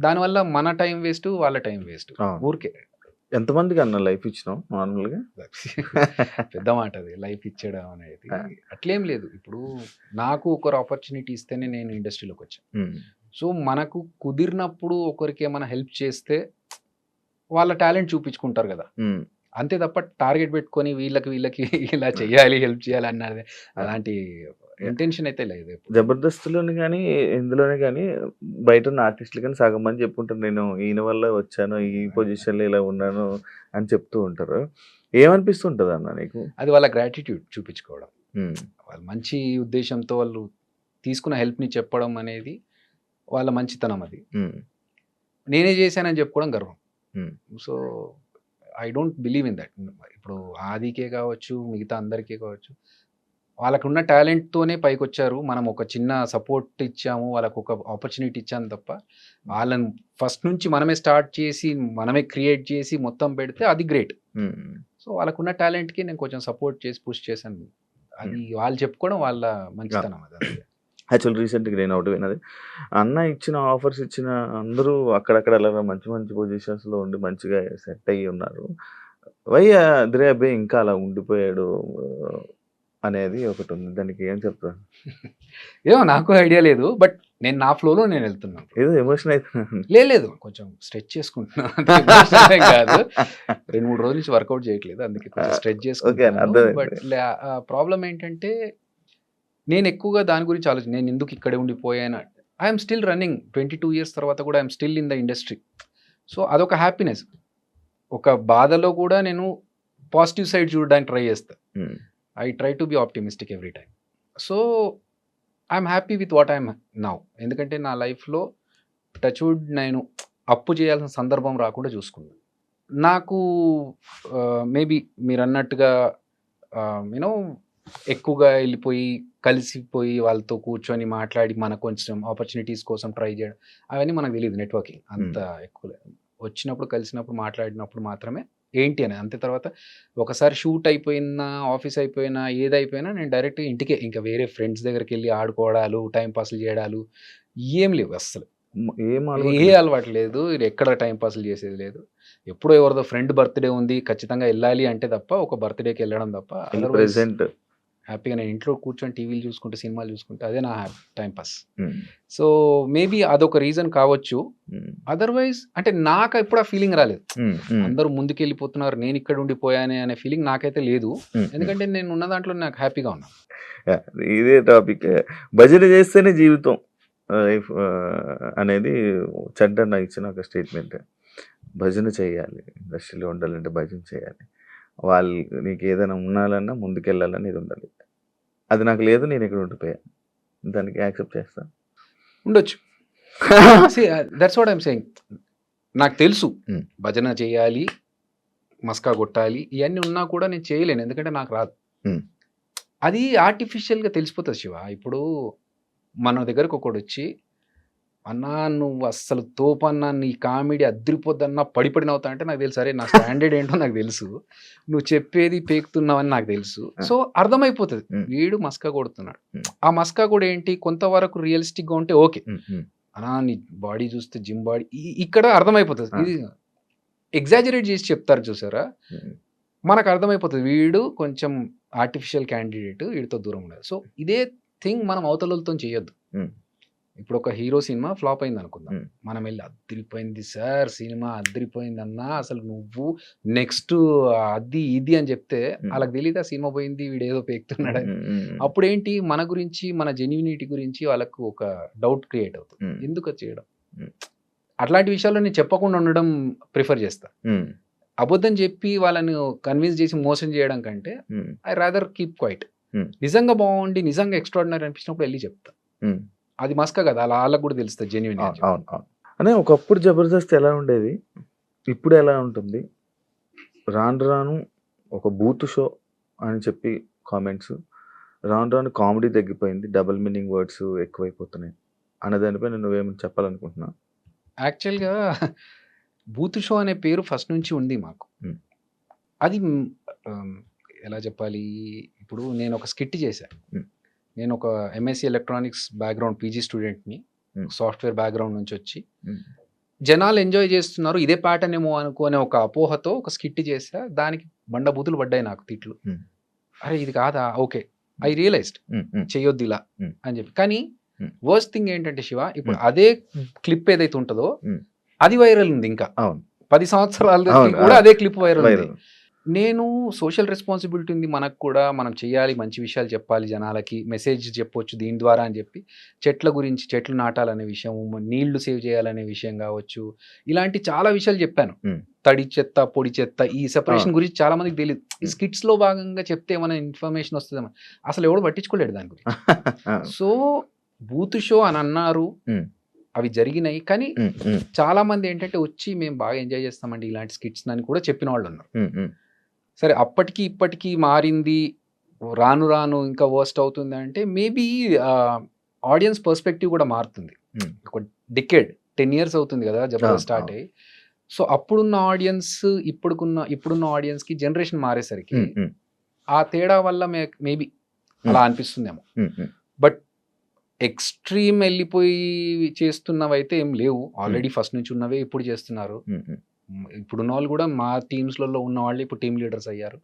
దానివల్ల మన టైం వేస్ట్, వాళ్ళ టైం వేస్ట్. ఊరికే ఎంతమందికి అన్న లైఫ్ ఇచ్చినావు నార్మల్గా? పెద్ద మాట అది, లైఫ్ ఇచ్చడం అనేది. అట్లేం లేదు, ఇప్పుడు నాకు ఒకరు ఆపర్చునిటీ ఇస్తేనే నేను ఇండస్ట్రీలోకి వచ్చాను. సో మనకు కుదిరినప్పుడు ఒకరికి ఏమైనా హెల్ప్ చేస్తే వాళ్ళ టాలెంట్ చూపించుకుంటారు కదా, అంతే తప్ప టార్గెట్ పెట్టుకొని వీళ్ళకి ఇలా చేయాలి, హెల్ప్ చేయాలి అన్నది అలాంటి ఇంటెన్షన్ అయితే లేదు. జబర్దస్త్లోని కానీ ఇందులోనే కానీ బయట ఉన్న ఆర్టిస్టులు కానీ సగం మంది చెప్పుంటారు, నేను ఈయన వల్ల వచ్చాను, ఈ పొజిషన్లో ఇలా ఉన్నాను అని చెప్తూ ఉంటారు. ఏమనిపిస్తుంటుంది అన్న నీకు? అది వాళ్ళ గ్రాటిట్యూడ్ చూపించుకోవడం, వాళ్ళు మంచి ఉద్దేశంతో వాళ్ళు తీసుకున్న హెల్ప్ని చెప్పడం అనేది వాళ్ళ మంచితనం. అది నేనే చేశానని చెప్పుకోవడం గర్వం. So I don't believe in that. ఇప్పుడు ఆదికే కావచ్చు, మిగతా అందరికీ కావచ్చు, వాళ్ళకున్న టాలెంట్తోనే పైకి వచ్చారు, మనం ఒక చిన్న సపోర్ట్ ఇచ్చాము, వాళ్ళకు ఒక ఆపర్చునిటీ ఇచ్చాము తప్ప, వాళ్ళని ఫస్ట్ నుంచి మనమే స్టార్ట్ చేసి మనమే క్రియేట్ చేసి మొత్తం పెడితే అది గ్రేట్. సో వాళ్ళకున్న టాలెంట్కి నేను కొంచెం సపోర్ట్ చేసి పుష్ చేశాను, అది వాళ్ళు చెప్పుకోవడం వాళ్ళ మంచితనం. అది యాక్చువల్ రీసెంట్గా నేను ఒకటి విన్నది, అన్న ఇచ్చిన ఆఫర్స్ ఇచ్చిన అందరూ అక్కడక్కడ అలా మంచి మంచి పొజిషన్స్లో ఉండి మంచిగా సెట్ అయ్యి ఉన్నారు, అదిరే అబ్బాయి ఇంకా అలా ఉండిపోయాడు అనేది ఒకటి ఉంది, దానికి ఏం చెప్తాను? ఏమో నాకు ఐడియా లేదు, బట్ నేను నా ఫ్లోలో నేను వెళ్తున్నాను. ఏదో ఎమోషన్ అవుతున్నాను. లేదు కొంచెం స్ట్రెచ్ చేసుకుంటున్నాను కాదు, 2-3 రోజుల నుంచి వర్కౌట్ చేయట్లేదు, అందుకే కొంచెం స్ట్రెచ్ చేసుకుంటున్నాను. బట్ ప్రాబ్లం ఏంటంటే నేను ఎక్కువగా దాని గురించి ఆలోచన, నేను ఎందుకు ఇక్కడే ఉండిపోయాను. ఐఎమ్ స్టిల్ రన్నింగ్ 22 ఇయర్స్ తర్వాత కూడా I'm still in the industry. So అదొక హ్యాపీనెస్. ఒక బాధలో కూడా నేను పాజిటివ్ సైడ్ చూడడానికి ట్రై చేస్తాను. I try to be optimistic every time. So I'm happy with what I'm now. ఎందుకంటే నా లైఫ్లో టచ్వుడ్ నేను అప్పు చేయాల్సిన సందర్భం రాకుండా చూసుకున్నాను. నాకు మేబీ మీరు అన్నట్టుగా యూనో ఎక్కువగా వెళ్ళిపోయి కలిసిపోయి వాళ్ళతో కూర్చొని మాట్లాడి మనకు కొంచెం ఆపర్చునిటీస్ కోసం ట్రై చేయడం అవన్నీ మనకు తెలియదు. నెట్వర్కింగ్ అంత ఎక్కువ వచ్చినప్పుడు కలిసినప్పుడు మాట్లాడినప్పుడు మాత్రమే ఏంటి అని. అంతే తర్వాత ఒకసారి షూట్ అయిపోయినా ఆఫీస్ అయిపోయినా ఏదైపోయినా నేను డైరెక్ట్ ఇంటికే, ఇంకా వేరే ఫ్రెండ్స్ దగ్గరికి వెళ్ళి ఆడుకోవడాలు టైం పాస్లు చేయడాలు ఏం లేవు అస్సలు. ఏం ఏ అలవాటు లేదు, ఎక్కడ టైం పాస్లు చేసేది లేదు. ఎప్పుడో ఎవరిదో ఫ్రెండ్ బర్త్డే ఉంది ఖచ్చితంగా వెళ్ళాలి అంటే తప్ప, ఒక బర్త్డేకి వెళ్ళడం తప్ప అదర్వైజ్ ప్రెసెంట్ హ్యాపీగా నేను ఇంట్లో కూర్చొని టీవీలు చూసుకుంటే సినిమాలు చూసుకుంటే అదే నా టైం పాస్. సో మేబీ అదొక రీజన్ కావచ్చు. అదర్వైజ్ అంటే నాకు ఎప్పుడు ఆ ఫీలింగ్ రాలేదు అందరూ ముందుకు వెళ్ళిపోతున్నారు నేను ఇక్కడ ఉండిపోయానే అనే ఫీలింగ్ నాకైతే లేదు. ఎందుకంటే నేను ఉన్న దాంట్లో నాకు హ్యాపీగా ఉన్నాను. ఇదే టాపిక్. భజన చేస్తేనే జీవితం లైఫ్ అనేది చంటన్న ఇచ్చిన ఒక స్టేట్మెంట్. భజన చేయాలి, ఇండస్ట్రీలో ఉండాలంటే భజన చేయాలి, వాళ్ళు నీకు ఏదైనా ఉండాలన్నా ముందుకెళ్ళాలని ఇది ఉండాలి. అది నాకు లేదు, నేను ఇక్కడ ఉండిపోయాను, దానికి యాక్సెప్ట్ చేస్తాను. ఉండొచ్చు. That's what I'm saying. నాకు తెలుసు భజన చేయాలి, మస్కా కొట్టాలి, ఇవన్నీ ఉన్నా కూడా నేను చేయలేను, ఎందుకంటే నాకు రాదు. అది ఆర్టిఫిషియల్గా తెలిసిపోతుంది శివ. ఇప్పుడు మన దగ్గరకు ఒకడు వచ్చి అన్నా నువ్వు అస్సలు తోపన్నా, నీ కామెడీ అద్దరిపోద్దన్నా పడిపడి నవ్వుతా అంటే నాకు తెలుసు, అరే నా స్టాండర్డ్ ఏంటో నాకు తెలుసు, నువ్వు చెప్పేది పేకుతున్నావని నాకు తెలుసు. సో అర్థమైపోతుంది వీడు మస్కా కొడుతున్నాడు. ఆ మస్కా కూడా ఏంటి కొంతవరకు రియలిస్టిక్గా ఉంటే ఓకే, అన్నా నీ బాడీ చూస్తే జిమ్ బాడీ ఇక్కడ అర్థమైపోతుంది. ఇది ఎగ్జాజరేట్ చేసి చెప్తారు చూసారా, మనకు అర్థమైపోతుంది వీడు కొంచెం ఆర్టిఫిషియల్ క్యాండిడేట్, వీడితో దూరం ఉండదు. సో ఇదే థింగ్ మనం అవతలతో చేయొద్దు. ఇప్పుడు ఒక హీరో సినిమా ఫ్లాప్ అయింది అనుకుందాం, మనం వెళ్ళి అద్దరిపోయింది సార్ సినిమా అద్దరిపోయింది అన్నా, అసలు నువ్వు నెక్స్ట్ అది ఇది అని చెప్తే వాళ్ళకి తెలియదు ఆ సినిమా పోయింది వీడు ఏదో పేకుతున్నాడని. అప్పుడు ఏంటి మన గురించి మన జెన్యూనిటీ గురించి వాళ్ళకు ఒక డౌట్ క్రియేట్ అవుతుంది. ఎందుకు అది చేయడం? అట్లాంటి విషయాల్లో నేను చెప్పకుండా ఉండడం ప్రిఫర్ చేస్తా. అబద్ధం చెప్పి వాళ్ళని కన్విన్స్ చేసి మోసం చేయడం కంటే ఐ రాదర్ కీప్ క్వైట్. నిజంగా బాగుండి నిజంగా ఎక్స్ట్రాడినరీ అనిపించినప్పుడు వెళ్ళి చెప్తా. అది మస్కా కదా, అలా వాళ్ళకి కూడా తెలుస్తుంది జెన్యూన్. అనే ఒకప్పుడు జబర్దస్త్ ఎలా ఉండేది, ఇప్పుడు ఎలా ఉంటుంది? రాను రాను ఒక బూత్ షో అని చెప్పి కామెంట్స్, రాను రాను కామెడీ తగ్గిపోయింది, డబుల్ మీనింగ్ వర్డ్స్ ఎక్కువైపోతున్నాయి అనే దానిపై నువ్వేమని చెప్పాలనుకుంటున్నా? యాక్చువల్గా బూత్ షో అనే పేరు ఫస్ట్ నుంచి ఉంది మాకు. అది ఎలా చెప్పాలి, ఇప్పుడు నేను ఒక స్కిట్ చేశాను. నేను ఒక ఎంఎస్సి ఎలక్ట్రానిక్స్ బ్యాక్గ్రౌండ్ పీజీ స్టూడెంట్ని, సాఫ్ట్వేర్ బ్యాక్గ్రౌండ్ నుంచి వచ్చి జనాలు ఎంజాయ్ చేస్తున్నారు ఇదే ప్యాటర్న్ ఏమో అనుకునే ఒక అపోహతో ఒక స్కిట్ చేసా. దానికి బండబూతులు పడ్డాయి నాకు, తిట్లు. అరే ఇది కాదా, ఓకే ఐ రియలైజ్డ్ చెయ్యొద్దు ఇలా అని చెప్పి. కానీ వర్స్ట్ థింగ్ ఏంటంటే శివ, ఇప్పుడు అదే క్లిప్ ఏదైతే ఉంటుందో అది వైరల్ ఉంది. ఇంకా 10 సంవత్సరాల కూడా అదే క్లిప్ వైరల్ ఉంది. నేను సోషల్ రెస్పాన్సిబిలిటీ ఉంది మనకు కూడా, మనం చేయాలి, మంచి విషయాలు చెప్పాలి, జనాలకి మెసేజ్ చెప్పొచ్చు దీని ద్వారా అని చెప్పి చెట్ల గురించి, చెట్లు నాటాలనే విషయం, నీళ్లు సేవ్ చేయాలనే విషయం కావచ్చు, ఇలాంటి చాలా విషయాలు చెప్పాను. తడి చెత్త పొడి చెత్త ఈ సెపరేషన్ గురించి చాలా మందికి తెలియదు. ఈ స్కిట్స్ లో భాగంగా చెప్తే ఏమైనా ఇన్ఫర్మేషన్ వస్తుందేమో, అసలు ఎవడు పట్టించుకోలేడు దాని గురించి. సో బూత్ షో అని అన్నారు, అవి జరిగినాయి. కానీ చాలా మంది ఏంటంటే వచ్చి మేము బాగా ఎంజాయ్ చేస్తామండి ఇలాంటి స్కిట్స్ అని కూడా చెప్పిన వాళ్ళు ఉన్నారు. సరే అప్పటికి ఇప్పటికీ మారింది, రాను రాను ఇంకా వర్స్ట్ అవుతుంది అంటే మేబీ ఆడియన్స్ పర్స్పెక్టివ్ కూడా మారుతుంది. ఒక డికేడ్ 10 years అవుతుంది కదా జబర్దస్త్ స్టార్ట్ అయ్యి. సో అప్పుడున్న ఆడియన్స్ ఇప్పుడున్న ఆడియన్స్ కి జనరేషన్ మారేసరికి ఆ తేడా వల్ల మేబీ అలా అనిపిస్తుందేమో. బట్ ఎక్స్ట్రీమ్ వెళ్ళిపోయి చేస్తున్నవైతే ఏం లేవు, ఆల్రెడీ ఫస్ట్ నుంచి ఉన్నవే ఇప్పుడు చేస్తున్నారు. ఇప్పుడున్న వాళ్ళు కూడా మా టీమ్స్లలో ఉన్న వాళ్ళు ఇప్పుడు టీమ్ లీడర్స్ అయ్యారు.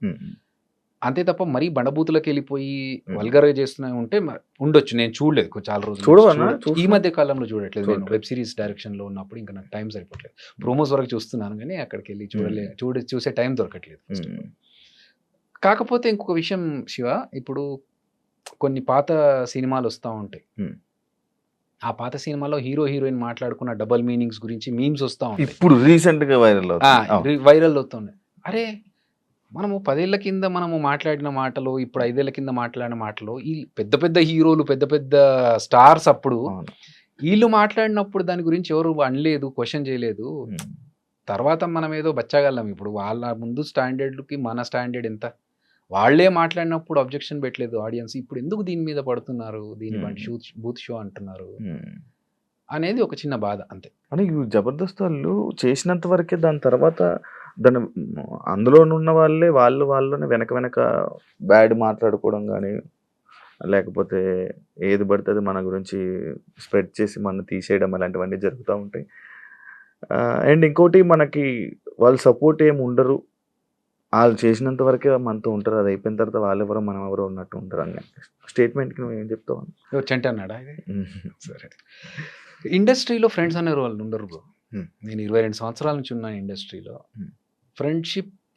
అంతే తప్ప మరీ బండబూతులకు వెళ్ళిపోయి వల్గర్గా చేస్తున్నా ఉంటే ఉండొచ్చు. నేను చూడలేదు చాలా రోజులు, ఈ మధ్య కాలంలో చూడట్లేదు. నేను వెబ్ సిరీస్ డైరెక్షన్ లో ఉన్నప్పుడు ఇంకా నాకు టైం సరిపోవట్లేదు. ప్రోమోస్ వరకు చూస్తున్నాను కానీ అక్కడికి వెళ్ళి చూసే టైం దొరకట్లేదు. కాకపోతే ఇంకొక విషయం శివ, ఇప్పుడు కొన్ని పాత సినిమాలు వస్తూ ఉంటాయి, ఆ పాత సినిమాలో హీరో హీరోయిన్ మాట్లాడుకున్న డబుల్ మీనింగ్స్ గురించి మీమ్స్ వస్తూ ఉంటాయి. ఇప్పుడు రీసెంట్ గా వైరల్ అవుతున్నాయి. అరే మనము 10 ఏళ్ల కింద మనము మాట్లాడిన మాటలు, ఇప్పుడు 5 ఏళ్ల కింద మాట్లాడిన మాటలు, ఈ పెద్ద పెద్ద హీరోలు, పెద్ద పెద్ద స్టార్స్ అప్పుడు అవును. ఈళ్ళు మాట్లాడినప్పుడు దాని గురించి ఎవరు అనలేదు, క్వెషన్ చేయలేదు. హ్మ్. తర్వాత మనం ఏదో బచ్చగాళ్ళం ఇప్పుడు. వాళ్ళ ముందు స్టాండర్డ్‌కి మన స్టాండర్డ్ ఎంత? వాళ్ళే మాట్లాడినప్పుడు అబ్జెక్షన్ పెట్టలేదు ఆడియన్స్. ఇప్పుడు ఎందుకు దీని మీద పడుతున్నారు? దీని హ్మ్. బంటి బూత్ షో అంటున్నారు. హ్మ్. అనేది ఒక చిన్న బాధ అంతే. అంటే ఈ 'జబర్దస్త్' వాళ్ళు చేసినంత వరకే దాని తర్వాత దాన్ని అందులోనున్న వాళ్ళలోనే వెనక బ్యాడ్ మాట్లాడుకోవడం గాని, లేకపోతే ఏది పడితే అది మన గురించి స్ప్రెడ్ చేసి మనల్ని తీసేయడం అలాంటివన్నీ జరుగుతా ఉంటాయి. అండ్ ఇంకోటి మనకి వాళ్ళు సపోర్ట్ ఏమి ఉండరు. ఆళ్ళు చేసినంత వరకే మనతో ఉంటారు. అది అయిపోయిన తర్వాత వాళ్ళెవరో మనమెవరో ఉన్నట్టు ఉంటారు అని స్టేట్మెంట్‌కి నువ్వేం చెప్తావు? ఎవరు 'చంటి' అన్నాడా ఇది? హ్మ్. సరే. ఇండస్ట్రీలో ఫ్రెండ్స్ అనేవాళ్ళు ఉండరు బ్రో. హ్మ్. నేను 22 సంవత్సరాల నుంచి ఉన్నాను ఇండస్ట్రీలో. హ్మ్.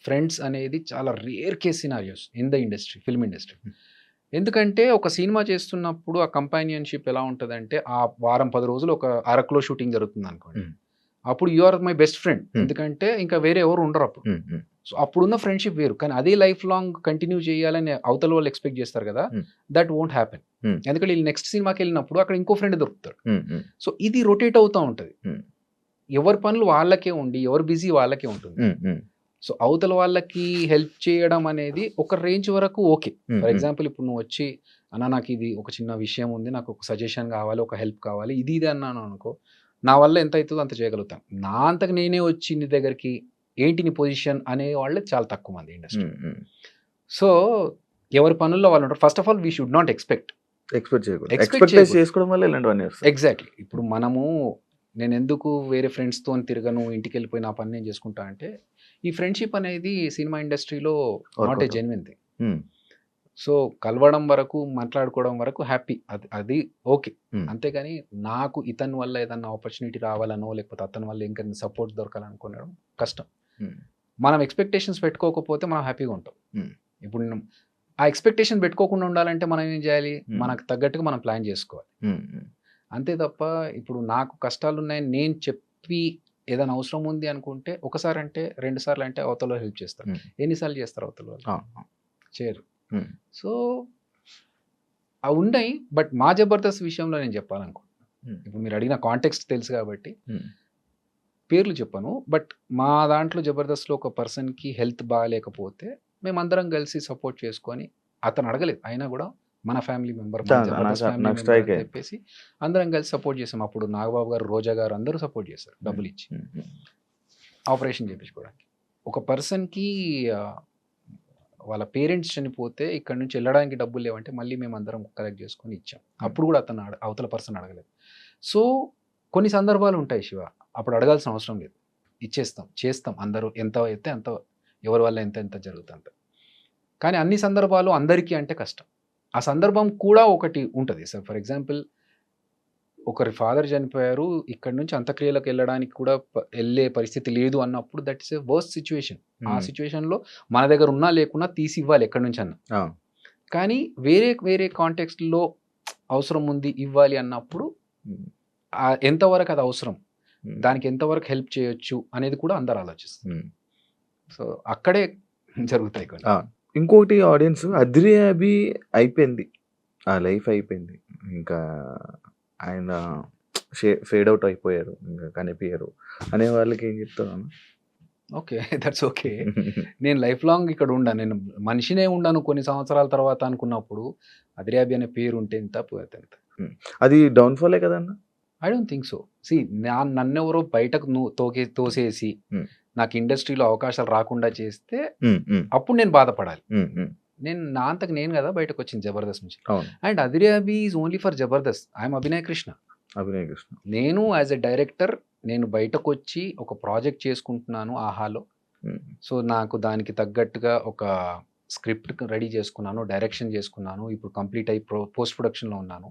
ఫ్రెండ్స్ అనేది చాలా rare case scenarios in the industry, film industry. హ్మ్. ఎందుకంటే ఒక సినిమా చేస్తున్నప్పుడు ఆ కంపానియన్‌షిప్ ఎలా ఉంటదంటే, ఆ వారం 10 రోజులు ఒక అరకులో షూటింగ్ జరుగుతుందనుకోండి. హ్మ్. అప్పుడు you are my best friend. Hmm. ఎందుకంటే ఇంకా వేరే ఎవరు ఉండరప్పుడు. హ్మ్. హ్మ్. సో, అప్పుడున్న ఫ్రెండ్‌షిప్ వేరు. కానీ అదే లైఫ్ లాంగ్ కంటిన్యూ చేయాలని అవతల వాళ్ళు ఎక్స్‌పెక్ట్ చేస్తారు కదా! హ్మ్. That won't happen. హ్మ్. ఎందుకంటే ఈళ్ళు నెక్స్ట్ సినిమాకెళ్ళినప్పుడు అక్కడ ఇంకో ఫ్రెండ్ దొరుకుతాడు. హ్మ్. హ్మ్. సో, ఇది రొటేట్ అవుతా ఉంటది. హ్మ్. ఎవరి పనులు వాళ్ళకే ఉండి, ఎవరి బిజీ వాళ్ళకే ఉంటుంది. హ్మ్. హ్మ్. సో, అవతల వాళ్ళకి హెల్ప్ చేయడం అనేది ఒక రేంజ్ వరకు ఓకే. హ్మ్. ఫర్ హ్మ్. ఎగ్జాంపుల్ ఇప్పుడు నువ్వొచ్చి, "అన్న నాకిది ఒక చిన్న విషయం ఉంది. నాకు ఒక సజెషన్ కావాలి, ఒక హెల్ప్ కావాలి." ఇది ఇది అన్నాను అనుకో, నా వల్ల ఎంత అయితదో అంత చేయగలుగుతాను. నా అంతకు నేనే వచ్చి నీ దగ్గరికి, "ఏంటి నీ పొజిషన్?" అనే వాళ్ళే చాలా తక్కువ మంది ఇండస్ట్రీలో. హ్మ్. హ్మ్. సో, ఎవరి పనుల్లో వాళ్ళు ఉంటారు. First of all we should not expect. Expect చేయకూడదు. ఎక్స్‌పెక్ట్ ఎక్స్‌పెక్టైజ్ చేయకూడదు. చేసుకోవడం వల్ల ఇలాంటివన్నీ వస్తాయి. ఎగ్జాక్ట్‌లీ. ఇప్పుడు మనము నేనెందుకు వేరే ఫ్రెండ్స్‌తోని తిరగను, ఇంటికెళ్ళిపోయి నా పని నేను చేసుకుంటా అంటే, ఈ ఫ్రెండ్‌షిప్ అనేది సినిమా ఇండస్ట్రీలో not a workout. Genuine thing. Hmm. So, కలవడం వరకు, మాట్లాడుకోవడం వరకు హ్యాపీ. అది ఓకే. హ్మ్. అంతేగాని నాకు ఇతని వల్ల ఏదన్నా ఆపర్చునిటీ రావాలనో, లేకపోతే అతని వల్ల ఇంకేదైనా సపోర్ట్ దొరకాలనుకోవడం కష్టం. హ్మ్. మనం ఎక్స్‌పెక్టేషన్స్ పెట్టుకోకపోతే మనం హ్యాపీగా ఉంటాం. హ్మ్. ఇప్పుడు ఆ ఎక్స్‌పెక్టేషన్ పెట్టుకోకుండా ఉండాలంటే మనం ఏం చేయాలి? హ్మ్. మనకు తగ్గట్టుగా మనం ప్లాన్ చేసుకోవాలి. హ్మ్. హ్మ్. అంతే తప్ప ఇప్పుడు నాకు కష్టాలున్నాయని నేను చెప్పి ఏదైనా అవసరం ఉంది అనుకుంటే ఒకసారంటే, 2 సార్లంటే అవతలోళ్ళు హెల్ప్ చేస్తారు. హ్మ్. ఎన్ని సార్లు చేస్తారు అవతల వాళ్ళు? అవును. చేయరు. హ్మ్. సో, అవున్నాయి. బట్ మా 'జబర్దస్త్' విషయంలో నేను చెప్పాలనుకుంటున్నా. హ్మ్. ఇప్పుడు మీరు అడిగిన కాంటెక్స్ట్ తెలుసు కాబట్టి హ్మ్. పేర్లు చెప్పను. బట్ మా దాంట్లో 'జబర్దస్త్‌లో' ఒక పర్సన్‌కి హెల్త్ బాలేకపోతే మేమందరం కలిసి సపోర్ట్ చేసుకొని అతను అడగలేదు. అయినా గూడా మన ఫ్యామిలీ మెంబర్, మన నాకు 'జబర్దస్త్' ఫ్యామిలీ నాకు మెంబర్ స్ట్రైక్ అని అయింది. చెప్పేసి అందరం కలిసి సపోర్ట్ చేసాం. అప్పుడు నాగబాబు గారు, రోజా గారు అందరూ సపోర్ట్ చేశారు హ్మ్. డబ్బులిచ్చి. హ్మ్. హ్మ్. ఆపరేషన్ చేపించుకోవడానికి. ఒక పర్సన్‌కి ఆహ్, వాళ్ళ పేరెంట్స్ చనిపోతే ఇక్కడి నుంచి ఎళ్ళడానికి డబ్బులు లేవంటే మళ్ళీ మేమందరం కలెక్ట్ చేసుకొని ఇచ్చాం. హ్మ్. అప్పుడు గూడా అతను అవతల పర్సన్ అడగలేదు. సో, కొన్ని సందర్భాలు ఉంటాయి శివ. అప్పుడు అడగాల్సిన అవసరం లేదు. ఇచ్చేస్తాం. చేస్తాం అందరూ ఎంత అయితే అంత, ఎవరి వల్ల ఎంత ఎంత జరుగుతే అంత. కానీ అన్ని సందర్భాలు అందరికీ అంటే కష్టం. ఆ సందర్భం కూడా ఒకటి ఉంటది. ఫర్ ఎగ్జాంపుల్ ఒకరి ఫాదర్ చనిపోయారు. ఇక్కడి నుంచి అంత్యక్రియలకెళ్ళడానికి కూడా ఎళ్ళే పరిస్థితి లేదు అన్నప్పుడు that is a worst situation. ఆ హ్మ్. సిట్యుయేషన్‌లో మన దగ్గర ఉన్నా లేకున్నా తీసి ఇవ్వాలి ఎక్కడి నుంచన్నా. ఆ! కానీ వేరే కాంటెక్స్ట్‌లో అవసరం ఉంది ఇవ్వాలి అన్నప్పుడు హ్మ్. ఎంతవరకు అది అవసరం? హ్మ్. దానికి ఎంతవరకు హెల్ప్ చేయొచ్చు అనేది కూడా అందరూ ఆలోచిస్తారు. హ్మ్. సో, అక్కడే జరుగుతాయి కొన్ని. ఆ! ఇంకోటి ఆడియన్స్ 'అద్రి అభి' అయిపోయింది. ఆ లైఫ్ అయిపోయింది. ఇంకా ఆయన ఫేడ్ ఔట్ అయిపోయారు. ఇంక కనిపియరు అనే వాళ్ళకి ఏం చెప్తావన్న? ఓకే. That's okay. నేను లైఫ్ లాంగ్ ఇక్కడ ఉండను. నేను మనిషినే ఉండను కొన్ని సంవత్సరాల తర్వాత అనుకున్నప్పుడు, అదిరాబి అనే పేరు ఉంటే ఎంత పోతే ఎంత. హ్మ్. అది డౌన్‌ఫాలే కదన్న? I don't think so. See నన్నెవరో బయటకు తోసేసి, హ్మ్. నాకు ఇండస్ట్రీలో అవకాశాలు రాకుండా చేస్తే, హ్మ్. హ్మ్. అప్పుడు నేను బాధపడాలి. హ్మ్. హ్మ్. నేను నా అంతకు నేను గదా బయటకొచ్చింది 'జబర్దస్త్' నుంచి. అవును. అండ్ 'అదిరాబి' is only for 'Jabardasth.' I am Abhinay Krishna. Abhinay Krishna. నేను యాస్ ఎ డైరెక్టర్ నేను బయటకొచ్చి ఒక ప్రాజెక్ట్ చేసుకుంటున్నాను 'ఆహాలో.' హ్మ్. సో, నాకు దానికి తగ్గట్టుగా ఒక స్క్రిప్ట్ రెడీ చేసుకున్నాను. డైరెక్షన్ చేసుకున్నాను. ఇప్పుడు కంప్లీట్ అయ్యి పోస్ట్ ప్రొడక్షన్‌లో ఉన్నాను.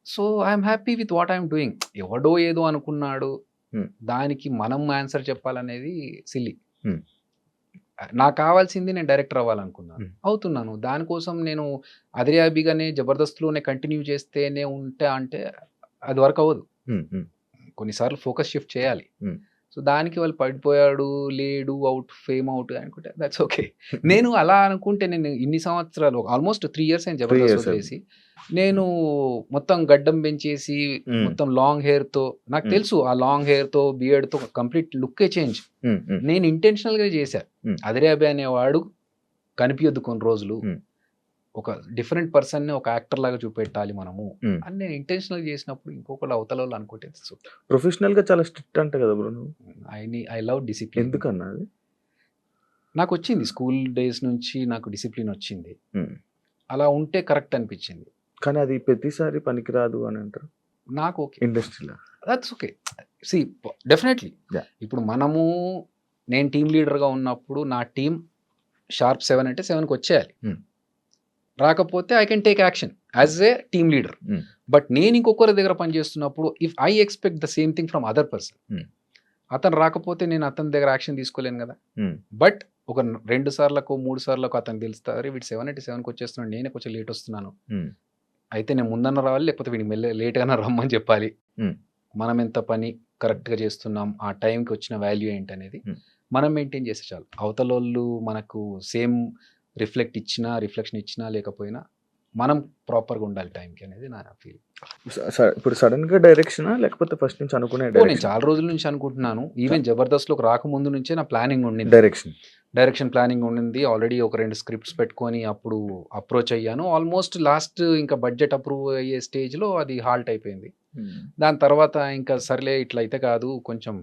So, I'm happy with what I'm doing. ఎవడో ఏదో అనుకున్నాడు. హ్మ్. దానికి మనం ఆన్సర్ చెప్పాలనేది సిల్లీ. హ్మ్. నాకు కావాల్సింది నేను డైరెక్టర్ అవ్వాలనుకున్నాను. హ్మ్. అవుతున్నాను. దానికోసం నేను అదిరాబిగానే జబర్దస్త్‌లోనే కంటిన్యూ చేస్తేనే ఉంటా అంటే అది వర్క్ అవ్వదు. హ్మ్. హ్మ్. కొన్నిసార్లు ఫోకస్ షిఫ్ట్ చేయాలి. హ్మ్. సో దానికి వాళ్ళు పడిపోయాడు, లేడు, అవుట్, ఫేమ్ అవుట్ అనుకుంటే దట్స్ ఓకే. నేను అలా అనుకుంటే నేను ఇన్ని సంవత్సరాలు ఆల్మోస్ట్ 3 ఇయర్స్ అయింది 3 జబర్దస్త్ years వదిలేసి. నేను మొత్తం గడ్డం పెంచేసి Hmm. మొత్తం లాంగ్ హెయిర్‌తో నాకు తెలుసు ఆ లాంగ్ హెయిర్‌తో, బియర్డ్‌తో కంప్లీట్ లుక్కే చేంజ్. నేను ఇంటెన్షనల్‌గా చేశా. Hmm. అదిరే అభి అనేవాడు కనిపియొద్దు కొన్ని రోజులు. Hmm. ఒక డిఫరెంట్ పర్సన్‌ని ఒక యాక్టర్ లాగా చూపెట్టాలి మనము Hmm. అని నేను ఇంటెన్షనల్‌గా చేసినప్పుడు ఇంకొకళ్ళు అవతలోళ్ళు అనుకుంటే ప్రొఫెషనల్ గా చాలా స్ట్రిక్ట్ అంట కదా బ్రో నువ్వు? I love discipline. ఎందుకన్నా అది? నాకు వచ్చింది స్కూల్ డేస్ నుంచి నాకు డిసిప్లిన్ వచ్చింది. Hmm. అలా ఉంటే కరెక్ట్ అనిపించింది. కానీ అది ప్రతిసారి పనికిరాదు అని అంటారు నాకు ఓకే. ఇండస్ట్రీలో. That's okay. See definitely Yeah. ఇప్పుడు నేను టీమ్ లీడర్‌గా ఉన్నప్పుడు నా టీమ్ షార్ప్ 7 అంటే 7కి వచ్చేయాలి. Hmm. రాకపోతే I can take action as a team leader. Hmm. But నేను ఇంకొకరి దగ్గర పనిచేస్తున్నప్పుడు if I expect the same thing from other person, Hmm. అతను రాకపోతే నేను అతని దగ్గర యాక్షన్ తీసుకోలేను కదా. Hmm. బట్ ఒక 2 సార్లకు 3 సార్లకు అతను తెలుస్తా, అరే వీడు 7 అంటే 7కి వచ్చేస్తున్నాడు, నేనే కొంచెం లేట్ వస్తున్నాను, Hmm. అయితే నేను ముందన్న రావాలి, లేకపోతే వీడికి లేట్గానే రమ్మని చెప్పాలి. Hmm. మనం ఎంత పని కరెక్ట్గా చేస్తున్నాం, ఆ టైంకి వచ్చిన వాల్యూ ఏంటనేది Hmm. మనం మెయింటైన్ చేస్తే చాలు. అవతలోళ్ళు మనకు సేమ్ రిఫ్లెక్షన్ ఇచ్చినా లేకపోయినా మనం ప్రాపర్గా ఉండాలి టైంకి అనేది నా ఫీల్. ఇప్పుడు సడన్ గా డైరెక్షనా లేకపోతే ఫస్ట్ నుంచి అనుకునే నేను డైరెక్షన్? చాలా రోజుల నుంచి అనుకుంటున్నాను. ఈవెన్ జబర్దస్త్లోకి రాకముందు నుంచే నా ప్లానింగ్ ఉండింది, డైరెక్షన్ ప్లానింగ్ ఉండింది. ఆల్రెడీ ఒక 2 స్క్రిప్ట్స్ పెట్టుకొని అప్పుడు అప్రోచ్ అయ్యాను. ఆల్మోస్ట్ లాస్ట్ ఇంకా బడ్జెట్ అప్రూవ్ అయ్యే స్టేజ్లో అది హాల్ట్ అయిపోయింది. దాని తర్వాత ఇంకా సర్లే ఇట్లా అయితే కాదు, కొంచెం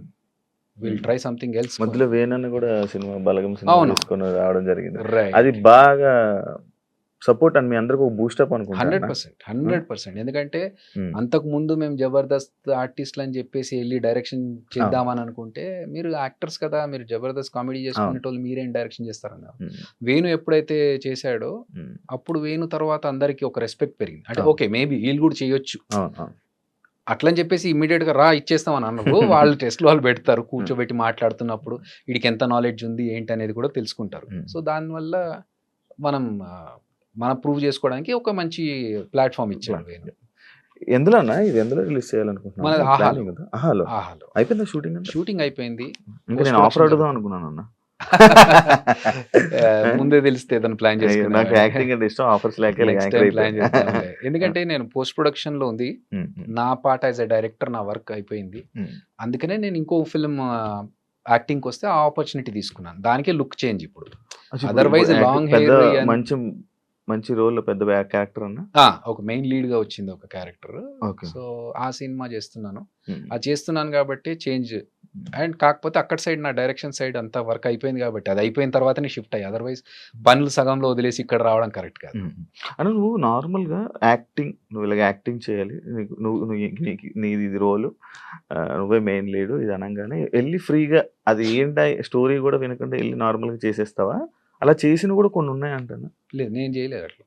విల్ ట్రై సంథింగ్ ఎల్స్. మధ్యలో వేణన్న కూడా సినిమా బలగం సినిమా అవును. తీసుకొని రావడం జరిగింది. రైట్. అది బాగా సపోర్ట్ అని మీ అందరికి ఒక బూస్టప్ అనుకుంటా. 100%. ఎందుకంటే అంతకు ముందు మేము జబర్దస్త్ ఆర్టిస్టులు అని చెప్పేసి వెళ్ళి డైరెక్షన్ చేద్దామని అనుకుంటే, మీరు యాక్టర్స్ కదా, మీరు జబర్దస్త్ కామెడీ చేసుకునేటోళ్ళు మీరేం డైరెక్షన్ చేస్తారన్నారు. వేణు ఎప్పుడైతే చేశాడో అప్పుడు వేణు తర్వాత అందరికి ఒక రెస్పెక్ట్ పెరిగింది. అంటే ఓకే మేబీ వీళ్ళు కూడా చేయొచ్చు అట్లని చెప్పేసి ఇమ్మీడియట్ గా ఇచ్చేస్తామని అన్నారు. వాళ్ళు టెస్ట్లు వాళ్ళు పెడతారు, కూర్చోబెట్టి మాట్లాడుతున్నప్పుడు వీడికి ఎంత నాలెడ్జ్ ఉంది ఏంటి అనేది కూడా తెలుసుకుంటారు. సో దానివల్ల మనం ప్రూవ్ చేసుకోవడానికి ఒక మంచి ప్లాట్ఫామ్ ఇచ్చాడు వేణు. ఎందులోనా ఇది ఎందులో రిలీజ్ చేయాలనుకుంటున్నాను? మన ఆహాలో ఆహాలో అయిపోయిందా షూటింగ్? షూటింగ్ అయిపోయింది. ఇంకా నేను ఆఫర్ అడుగుదాం అనుకున్నాను అన్న. ముందే తెలిస్తే ఏదైనా ప్లాన్ చేసుకున్నాను. నాకు యాక్టింగ్ అంటే ఇష్టం, ఆఫర్స్ లేక నెక్స్ట్ టైం ప్లాన్ చేద్దాంలే. ఎందుకంటే నేను పోస్ట్ ప్రొడక్షన్ లో ఉంది, నా పార్ట్ యాజ్ ఎ డైరెక్టర్ నా వర్క్ అయిపోయింది. అందుకనే నేను ఇంకో ఫిల్మ్ యాక్టింగ్ వస్తే ఆ ఆపర్చునిటీ తీసుకున్నాను. దానికే లుక్ చేంజ్ ఇప్పుడు. అదర్వైజ్ లాంగ్ హెయిర్ మంచి రోల్, పెద్ద క్యారెక్టర్ అన్న ఒక మెయిన్ లీడ్ గా వచ్చింది ఒక క్యారెక్టర్. సో ఆ సినిమా చేస్తున్నాను. అది చేస్తున్నాను కాబట్టి చేంజ్. అండ్ కాకపోతే అక్కడ సైడ్ నా డైరెక్షన్ సైడ్ అంతా వర్క్ అయిపోయింది కాబట్టి అది అయిపోయిన తర్వాతనే షిఫ్ట్ అయ్యి, అదర్వైజ్ పనులు సగంలో వదిలేసి ఇక్కడ రావడం కరెక్ట్ కాదు. అని నువ్వు నార్మల్గా నువ్వు ఇలాగ యాక్టింగ్ చేయాలి, నీది ఇది రోలు, నువ్వే మెయిన్ లీడు ఇది అనగానే వెళ్ళి ఫ్రీగా అది ఏంటి స్టోరీ కూడా వినకుండా వెళ్ళి నార్మల్గా చేసేస్తావా? అలా చేసిన కూడా కొన్ని ఉన్నాయంటాను. లేదు, నేను చేయలేదు అట్లా.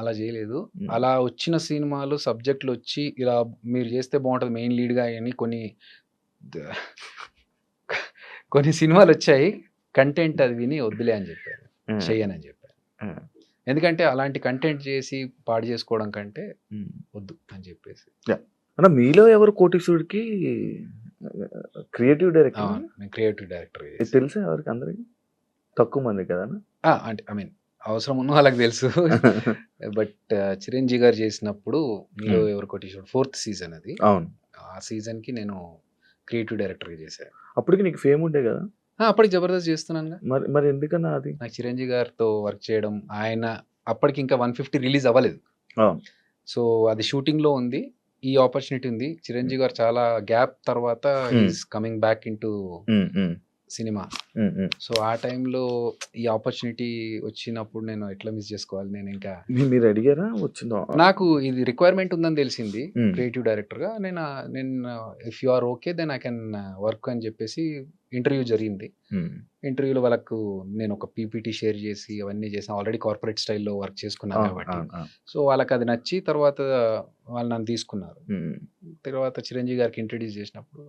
అలా చేయలేదు. అలా వచ్చిన సినిమాలు సబ్జెక్టులు వచ్చి ఇలా మీరు చేస్తే బాగుంటుంది మెయిన్ లీడ్గా అని కొన్ని సినిమాలు వచ్చాయి. కంటెంట్ అది విని వద్దులే అని చెప్పాను, చెయ్యనని చెప్పాను. ఎందుకంటే అలాంటి కంటెంట్ చేసి పాడు చేసుకోవడం కంటే వద్దు అని చెప్పేసి. అన్న మీలో ఎవరు కోటీశ్వరుడికి క్రియేటివ్ డైరెక్టర్? నేను క్రియేటివ్ డైరెక్టర్. తెలుసా ఎవరికి? అందరికి తక్కువ మంది కదా. అంటే ఐ మీన్ అవసరం ఉన్న వాళ్ళకి తెలుసు. బట్ చిరంజీవి గారు చేసినప్పుడు మీలో ఎవరు కోటీశ్వరుడు 4th సీజన్ అది. అవును, ఆ సీజన్ కి నేను క్రియేటివ్ డైరెక్టర్ గా చేశాను. అప్పటికి నీకు ఫేమ్ ఉండే కదా? అప్పటికి జబర్దస్త్ చేస్తున్నాను. మరి ఎందుకన్నా అది? నాకు చిరంజీవి గారితో వర్క్ చేయడం, ఆయన అప్పటికి ఇంకా 150 రిలీజ్ అవ్వలేదు. సో అది షూటింగ్ లో ఉంది, ఈ ఆపర్చునిటీ ఉంది. చిరంజీవి గారు చాలా గ్యాప్ తర్వాత is coming back in to cinema. So ఆ టైంలో ఈ ఆపర్చునిటీ వచ్చినప్పుడు నేను ఎట్లా మిస్ చేసుకోవాలి? నేను ఇంకా మీరు అడిగారా వచ్చిందో? నాకు ఇది రిక్వైర్మెంట్ ఉందని తెలిసింది క్రియేటివ్ డైరెక్టర్ గా. నేను if you are okay then I can work అని చెప్పేసి ఇంటర్వ్యూ జరిగింది. ఇంటర్వ్యూలో వాళ్ళకు నేను ఒక పీపీటీ షేర్ చేసి అవన్నీ చేసాను. ఆల్రెడీ కార్పొరేట్ స్టైల్లో వర్క్ చేసుకున్నాను కాబట్టి సో వాళ్ళకి అది నచ్చి తర్వాత వాళ్ళు నన్ను తీసుకున్నారు. తర్వాత చిరంజీవి గారికి ఇంట్రడ్యూస్ చేసినప్పుడు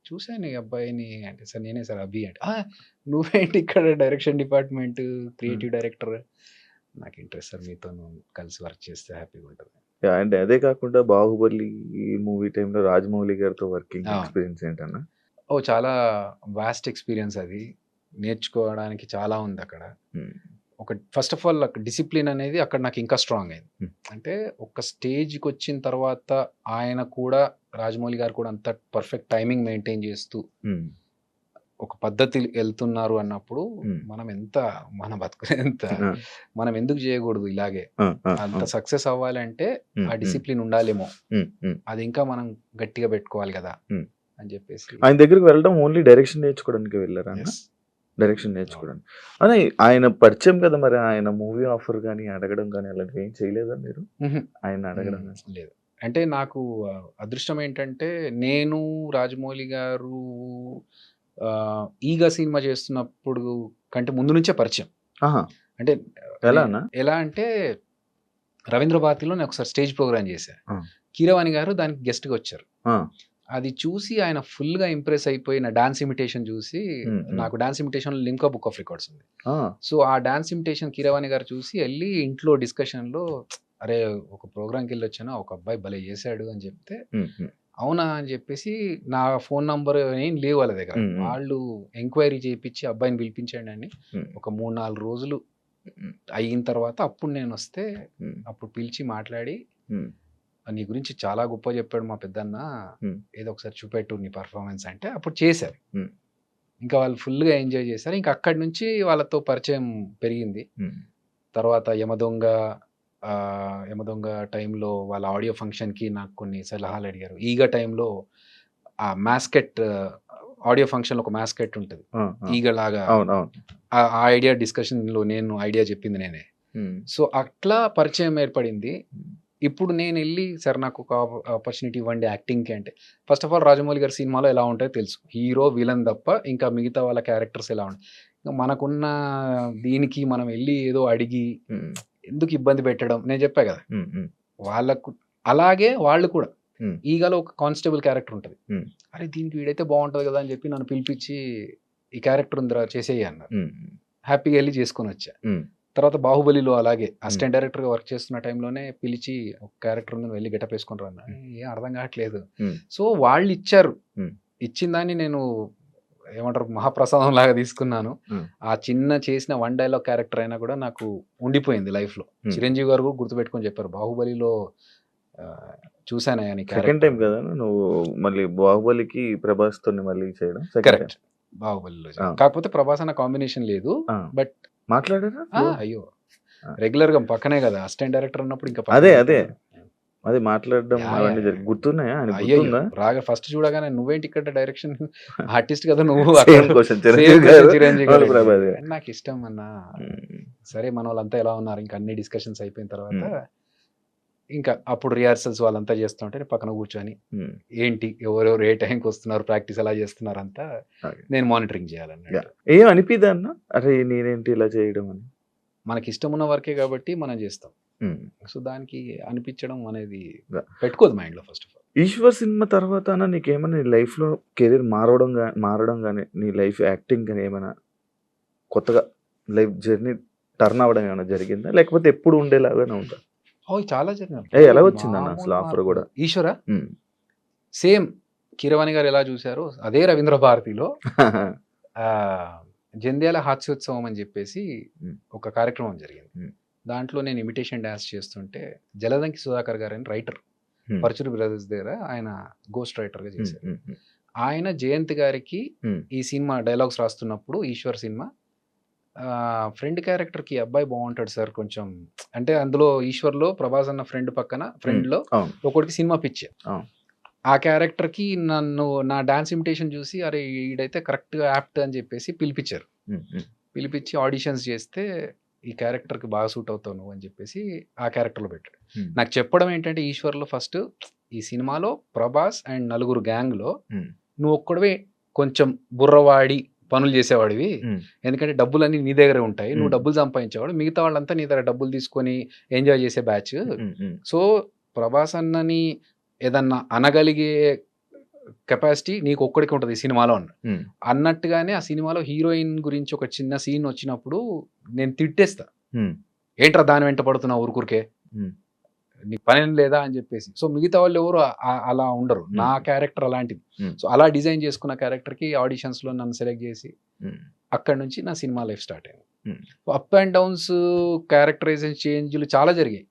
చూశాను ఈ అబ్బాయిని అంటే, సార్ నేనే సార్ అభి అంటే, నువ్వేంటి ఇక్కడ డైరెక్షన్ డిపార్ట్మెంట్ క్రియేటివ్ డైరెక్టర్? నాకు ఇంట్రెస్ట్ సార్, మీతో కలిసి వర్క్ చేస్తే హ్యాపీగా ఉంటుంది. అంటే అదే కాకుండా బాహుబలి మూవీ టైంలో రాజమౌళి గారితో వర్కింగ్ ఎక్స్పీరియన్స్ ఏంటన్నా? చాలా వాస్ట్ ఎక్స్‌పీరియన్స్ అది. నేర్చుకోవడానికి చాలా ఉంది అక్కడ. ఫస్ట్ ఆఫ్ ఆల్ అక్కడ డిసిప్లిన్ అనేది అక్కడ నాకు ఇంకా స్ట్రాంగ్ అయింది. అంటే ఒక స్టేజ్‌కొచ్చిన తర్వాత ఆయన కూడా రాజమౌళి గారు కూడా అంత పర్ఫెక్ట్ టైమింగ్ మెయింటైన్ చేస్తూ ఒక పద్ధతి వెళ్తున్నారు అన్నప్పుడు మన బతుకు మనం ఎందుకు చేయకూడదు ఇలాగే? అంత సక్సెస్ అవ్వాలంటే ఆ డిసిప్లిన్ ఉండాలేమో. అది ఇంకా మనం గట్టిగా పెట్టుకోవాలి కదా అని చెప్పేసి. ఆయన దగ్గరికి వెళ్ళడం ఓన్లీ డైరెక్షన్ నేర్చుకోవడానికి వెళ్ళారా? డైరెక్షన్ నేర్చుకోవడానికి. అదే ఆయన పరిచయం కదా, మరి ఆయన మూవీ ఆఫర్ కానీ అడగడం కానీ అలాంటివి ఏం చేయలేదా మీరు? ఆయన అడగడం లేదు. అంటే నాకు అదృష్టం ఏంటంటే నేను రాజమౌళి గారు ఈగ సినిమా చేస్తున్నప్పుడు కంటే ముందు నుంచే పరిచయం. అంటే ఎలా అంటే రవీంద్ర భారతిలో నేను ఒకసారి స్టేజ్ ప్రోగ్రామ్ చేశాను. కీరవాణి గారు దానికి గెస్ట్గా వచ్చారు. అది చూసి ఆయన ఫుల్ గా ఇంప్రెస్ అయిపోయి నా డాన్స్ ఇమిటేషన్ చూసి, నాకు dance imitation Limca book of records ఉంది. సో ఆ డాన్స్ ఇమిటేషన్ కీరవాణి గారు చూసి వెళ్ళి ఇంట్లో డిస్కషన్ లో, అరే ఒక ప్రోగ్రామ్కి వెళ్ళి వచ్చాను, ఒక అబ్బాయి భలే చేశాడు అని చెప్తే, అవునా అని చెప్పేసి నా ఫోన్ నంబర్ ఏం లేవు వాళ్ళ దగ్గర. వాళ్ళు ఎంక్వైరీ చేయించి అబ్బాయిని పిలిపించండి అని ఒక 3-4 రోజులు అయిన తర్వాత అప్పుడు నేను వస్తే అప్పుడు పిలిచి మాట్లాడి, నీ గురించి చాలా గొప్ప చెప్పాడు మా పెద్దన్న, ఏదో ఒకసారి చూపెట్టు నీ పర్ఫార్మెన్స్ అంటే అప్పుడు చేశారు. ఇంకా వాళ్ళు ఫుల్గా ఎంజాయ్ చేశారు. ఇంకా అక్కడి నుంచి వాళ్ళతో పరిచయం పెరిగింది. తర్వాత యమదొంగ టైంలో వాళ్ళ ఆడియో ఫంక్షన్కి నాకు కొన్ని సలహాలు అడిగారు. ఈగ టైంలో ఆ మ్యాస్కెట్ ఆడియో ఫంక్షన్లో ఒక మ్యాస్కెట్ ఉంటుంది ఈగలాగా, ఆ ఐడియా డిస్కషన్లో నేను ఐడియా చెప్పింది నేనే. సో అట్లా పరిచయం ఏర్పడింది. ఇప్పుడు నేను వెళ్ళి సార్ నాకు ఒక ఆపర్చునిటీ ఇవ్వండి యాక్టింగ్కి అంటే, ఫస్ట్ ఆఫ్ ఆల్ రాజమౌళి గారి సినిమాలో ఎలా ఉంటాయో తెలుసు, హీరో విలన్ తప్ప ఇంకా మిగతా వాళ్ళ క్యారెక్టర్స్ ఎలా ఉంటాయి. మనకున్న దీనికి మనం వెళ్ళి ఏదో అడిగి ఎందుకు ఇబ్బంది పెట్టడం, నేను చెప్పా కదా వాళ్ళకు. అలాగే వాళ్ళు కూడా ఈగలో ఒక కానిస్టేబుల్ క్యారెక్టర్ ఉంటుంది, అరే దీనికి వీడైతే బాగుంటుంది కదా అని చెప్పి నన్ను పిలిపించి ఈ క్యారెక్టర్ ఉందిరా చేసేయి అన్నారు. హ్యాపీగా వెళ్ళి చేసుకొని వచ్చా. తర్వాత బాహుబలిలో అలాగే అసిస్టెంట్ డైరెక్టర్గా వర్క్ చేస్తున్న టైంలోనే పిలిచి ఒక క్యారెక్టర్ ఉంది వెళ్ళి గెటప్ వేసుకొని రా, ఏం అర్థం కావట్లేదు. సో వాళ్ళు ఇచ్చారు, ఇచ్చిన దాన్ని నేను ఏమంటారు మహాప్రసాదం లాగా తీసుకున్నాను. ఆ చిన్న చేసిన 1 డైలాగ్ క్యారెక్టర్ అయినా కూడా నాకు ఉండిపోయింది లైఫ్ లో. చిరంజీవి గారు కూడా గుర్తుపెట్టుకొని చెప్పారు, బాహుబలిలో చూసాను సెకండ్ టైం కదా నువ్వు మళ్ళీ బాహుబలికి ప్రభాస్ తో మళ్ళీ చేయడం. కరెక్ట్, బాహుబలిలో. కాకపోతే ప్రభాస్ అన్న కాంబినేషన్ లేదు, బట్ మాట్లాడారా? అయ్యో రెగ్యులర్ గా పక్కనే కదా అసిస్టెంట్ డైరెక్టర్ అన్నప్పుడు. ఇంకా అదే మాట్లాడడం గుర్తున్నాయా? రాగా ఫస్ట్ చూడగానే నువ్వేంటి ఇక్కడ డైరెక్షన్ ఆర్టిస్ట్ కదా నువ్వు, నాకు ఇష్టం అన్నా. సరే మన వాళ్ళంతా ఎలా ఉన్నారు, ఇంకా అన్ని డిస్కషన్స్ అయిపోయిన తర్వాత ఇంకా అప్పుడు రిహార్సల్స్ వాళ్ళంతా చేస్తుంటే పక్కన కూర్చొని ఏంటి ఎవరెవరు ఏ టైంకి వస్తున్నారు, ప్రాక్టీస్ ఎలా చేస్తున్నారు అంతా నేను మానిటరింగ్ చేయాలన్నట్టు. ఏం అనిపిదా అన్న, అరే నేనేంటి ఇలా చేయడం అని? మనకి ఇష్టం ఉన్న వర్కే కాబట్టి మనం చేస్తాం. సో దానికి అనిపించడం అనేది పెట్టుకోదు మైండ్ లో. First of all Eshwar cinema తర్వాత నీకేమైనా నీ లైఫ్ లో కెరీర్ మారడం కానీ నీ లైఫ్ యాక్టింగ్ కానీ ఏమైనా కొత్తగా లైఫ్ జర్నీ టర్న్ అవ్వడం ఏమైనా జరిగిందా, లేకపోతే ఎప్పుడు ఉండేలాగానే ఉందా? చాలా జరిగింది. ఎలా వచ్చిందన్న అసలు ఆఫర్ కూడా? ఈశ్వర సేమ్ కీరవాణి గారు ఎలా చూసారో అదే రవీంద్ర భారతిలో జంధ్యాల హాస్యోత్సవం అని చెప్పేసి ఒక కార్యక్రమం జరిగింది. దాంట్లో నేను ఇమిటేషన్ డాన్స్ చేస్తుంటే జలదంకి సుధాకర్ గారు అని రైటర్, పరచూరి బ్రదర్స్ దగ్గర ఆయన గోస్ట్ రైటర్ గా చేశారు. ఆయన జయంత్ గారికి ఈ సినిమా డైలాగ్స్ రాస్తున్నప్పుడు ఈశ్వర్ సినిమా ఫ్రెండ్ క్యారెక్టర్ కి అబ్బాయి బాగుంటాడు సార్ కొంచెం అంటే, అందులో ఈశ్వర్ లో ప్రభాస్ అన్న ఫ్రెండ్ పక్కన ఫ్రెండ్ లో ఒకటికి సినిమా పిచ్చే, ఆ క్యారెక్టర్ కి నన్ను నా డాన్స్ ఇమిటేషన్ చూసి అరే ఈడైతే కరెక్ట్ గా యాప్ట్ అని చెప్పేసి పిలిపించారు. పిలిపించి ఆడిషన్స్ చేస్తే ఈ క్యారెక్టర్ కి బాగా సూట్ అవుతావు నువ్వు అని చెప్పేసి ఆ క్యారెక్టర్ లో పెట్టాడు. నాకు చెప్పడం ఏంటంటే ఈశ్వర్ లో ఫస్ట్ ఈ సినిమాలో ప్రభాస్ అండ్ నలుగురు గ్యాంగ్ లో నువ్వు ఒక్కడవే కొంచెం బుర్రవాడి పనులు చేసేవాడివి, ఎందుకంటే డబ్బులన్నీ నీ దగ్గరే ఉంటాయి, నువ్వు డబ్బులు సంపాదించేవాడు, మిగతా వాళ్ళంతా నీ దగ్గర డబ్బులు తీసుకొని ఎంజాయ్ చేసే బ్యాచ్. సో ప్రభాస్ అన్నని ఏదన్నా అనగలిగే కెపాసిటీ నీకు ఒక్కడికి ఉంటుంది ఈ సినిమాలో అన్నట్టుగానే ఆ సినిమాలో హీరోయిన్ గురించి ఒక చిన్న సీన్ వచ్చినప్పుడు నేను తిట్టేస్తా, ఏంట్రా దాని వెంట పడుతున్నా ఊరుకురికే, నీకు పని లేదా అని చెప్పేసి. సో మిగతా వాళ్ళు ఎవరు అలా ఉండరు. నా క్యారెక్టర్ అలాంటిది. సో అలా డిజైన్ చేసుకున్న క్యారెక్టర్కి ఆడిషన్స్లో నన్ను సెలెక్ట్ చేసి అక్కడ నుంచి నా సినిమా లైఫ్ స్టార్ట్ అయింది. అప్ అండ్ డౌన్స్, క్యారెక్టరైజేషన్ చేంజ్లు చాలా జరిగాయి.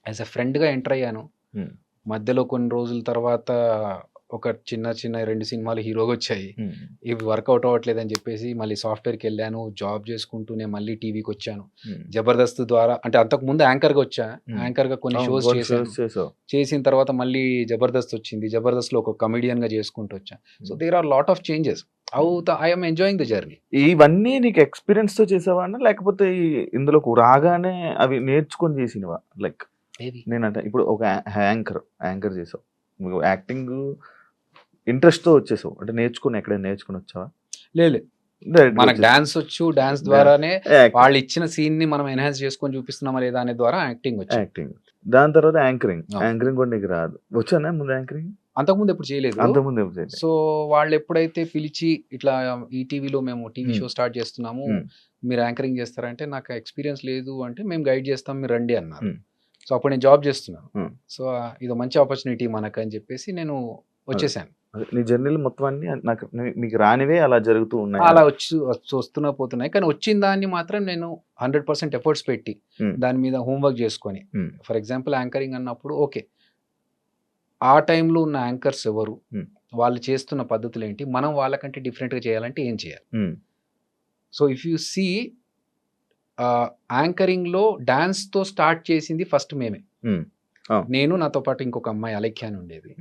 యాజ్ ఎ ఫ్రెండ్గా ఎంటర్ అయ్యాను. మధ్యలో కొన్ని రోజుల తర్వాత ఒక చిన్న 2 సినిమాలు హీరోగా వచ్చాయి. ఇవి వర్కౌట్ అవ్వట్లేదు అని చెప్పేసి మళ్ళీ సాఫ్ట్వేర్కి వెళ్ళాను. జాబ్ చేసుకుంటూనే మళ్ళీ టీవీకి వచ్చాను. జబర్దస్త్ ద్వారా అంటే అంతకు ముందు యాంకర్గా వచ్చా. యాంకర్గా కొన్ని షోస్ చేశాను. చేసిన తర్వాత మళ్ళీ జబర్దస్త్ వచ్చింది. జబర్దస్త్లో ఒక కమెడియన్గా చేసుకుంటూ వచ్చా. So there are lot of changes. I'm enjoying the journey. ఇవన్నీ నీకు ఎక్స్పీరియన్స్ తో చేసావా లేకపోతే ఇందులోకి రాగానే అవి నేర్చుకొని చేసినవా? లైక్ నేనంటే ఇప్పుడు ఒక యాంకర్ చేసావు, యాక్టింగ్ ఇంట్రెస్ట్ తో వచ్చేసావు అంటే ఎక్కడైనా నేర్చుకుని వచ్చావా? లేదు, మనకు డాన్స్ వచ్చు. డాన్స్ ద్వారానే వాళ్ళు ఇచ్చిన సీన్ ని మనం ఎన్హాన్స్ చేసుకొని చూపిస్తున్నామా లేదా అనే ద్వారా యాక్టింగ్ వచ్చు. యాక్టింగ్, దాని తర్వాత యాంకరింగ్ కూడా నీకు రాదు. వచ్చానా ముందు యాంకరింగ్? అంతకుముందు ఎప్పుడు చేయలేదు. సో వాళ్ళు ఎప్పుడైతే పిలిచి ఇట్లా ఈ టీవీలో మేము టీవీ షో స్టార్ట్ చేస్తున్నాము, మీరు యాంకరింగ్ చేస్తారంటే నాకు ఎక్స్పీరియన్స్ లేదు అంటే మేము గైడ్ చేస్తాం, మీరు రండి అన్నారు. సో అప్పుడు నేను జాబ్ చేస్తున్నాను. సో ఇది మంచి ఆపర్చునిటీ మనకు అని చెప్పేసి నేను వచ్చేసాను. నీ జర్నీలు మొత్తం అన్ని నాకు మీకు రానివే అలా జరుగుతూ ఉన్నాయి, అలా వస్తున్నా పోతున్నాయి. కానీ వచ్చిన దాన్ని మాత్రం నేను 100% ఎఫర్ట్స్ పెట్టి దాని మీద హోంవర్క్ చేసుకొని, ఫర్ ఎగ్జాంపుల్ యాంకరింగ్ అన్నప్పుడు ఓకే ఆ టైంలో ఉన్న యాంకర్స్ ఎవరు, వాళ్ళు చేస్తున్న పద్ధతులు ఏంటి, మనం వాళ్ళకంటే డిఫరెంట్గా చేయాలంటే ఏం చేయాలి. సో ఇఫ్ యూ సీ యాంకరింగ్లో డాన్స్తో స్టార్ట్ చేసింది ఫస్ట్ మేమే. నేను, నాతో పాటు ఇంకొక అమ్మాయి అలేఖ్య అని ఉండేది.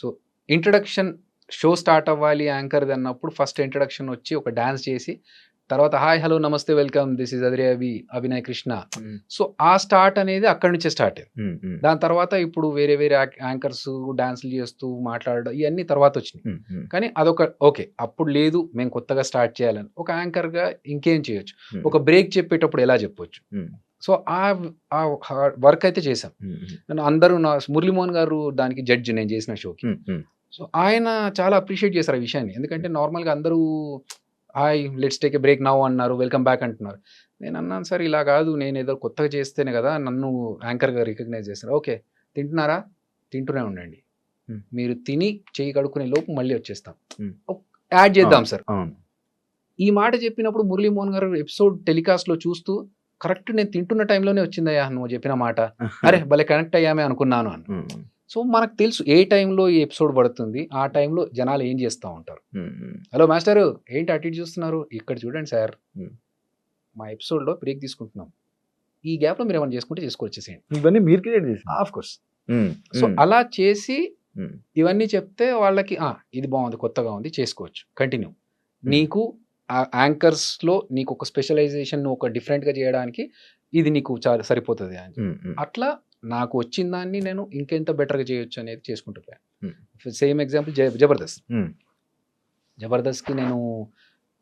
సో ఇంట్రడక్షన్ షో స్టార్ట్ అవ్వాలి యాంకర్ది అన్నప్పుడు ఫస్ట్ ఇంట్రడక్షన్ వచ్చి ఒక డాన్స్ చేసి తర్వాత హాయ్ హలో నమస్తే welcome this is Abhinay Krishna. So ఆ స్టార్ట్ అనేది అక్కడి నుంచే స్టార్ట్ అయింది. దాని తర్వాత ఇప్పుడు వేరే యాంకర్స్ డాన్స్లు చేస్తూ మాట్లాడడం ఇవన్నీ తర్వాత వచ్చినాయి. కానీ అదొక ఓకే అప్పుడు లేదు, మేము కొత్తగా స్టార్ట్ చేయాలని ఒక యాంకర్ గా ఇంకేం చేయొచ్చు, ఒక బ్రేక్ చెప్పేటప్పుడు ఎలా చెప్పొచ్చు. సో ఆ వర్క్ అయితే చేశాం. నన్ను అందరూ మురళీమోహన్ గారు దానికి జడ్జి నేను చేసిన షోకి. సో ఆయన చాలా అప్రిషియేట్ చేశారు ఆ విషయాన్ని. ఎందుకంటే నార్మల్గా అందరూ hi let's take a break now అన్నారు, వెల్కమ్ బ్యాక్ అంటున్నారు. నేను అన్నాను సార్ ఇలా కాదు, నేను ఏదో కొత్తగా చేస్తేనే కదా నన్ను యాంకర్గా రికగ్నైజ్ చేస్తారు. ఓకే తింటున్నారా, తింటూనే ఉండండి, మీరు తిని చేయి కడుక్కునే లోపు మళ్ళీ వచ్చేస్తాం, యాడ్ చేద్దాం సార్. ఈ మాట చెప్పినప్పుడు మురళీమోహన్ గారు ఎపిసోడ్ టెలికాస్ట్లో చూస్తూ కరెక్ట్ నేను తింటున్న టైంలోనే వచ్చిందయ్యా నువ్వు చెప్పిన మాట, అరే భలే కనెక్ట్ అయ్యామే అనుకున్నాను అని. సో మనకు తెలుసు ఏ టైంలో ఈ ఎపిసోడ్ పడుతుంది, ఆ టైంలో జనాలు ఏం చేస్తూ ఉంటారు. హలో మాస్టర్ ఏంటి అటు ఇటు చూస్తున్నారు, ఇక్కడ చూడండి సార్ మా ఎపిసోడ్లో బ్రేక్ తీసుకుంటున్నాం, ఈ గ్యాప్లో మీరు ఏమైనా చేసుకుంటే చేసుకొచ్చేసేయండి. ఇవన్నీ మీరు క్రియేట్ చేసి ఆఫ్ కోర్స్. సో అలా చేసి ఇవన్నీ చెప్తే వాళ్ళకి ఇది బాగుంది, కొత్తగా ఉంది, చేసుకోవచ్చు, కంటిన్యూ. నీకు యాంకర్స్లో నీకు ఒక స్పెషలైజేషన్ ఒక డిఫరెంట్గా చేయడానికి ఇది నీకు సరిపోతుంది అని. అట్లా నాకు వచ్చిన దాన్ని నేను ఇంకెంత బెటర్గా చేయొచ్చు అనేది చేసుకుంటున్నాను. సేమ్ ఎగ్జాంపుల్ జబర్దస్త్కి నేను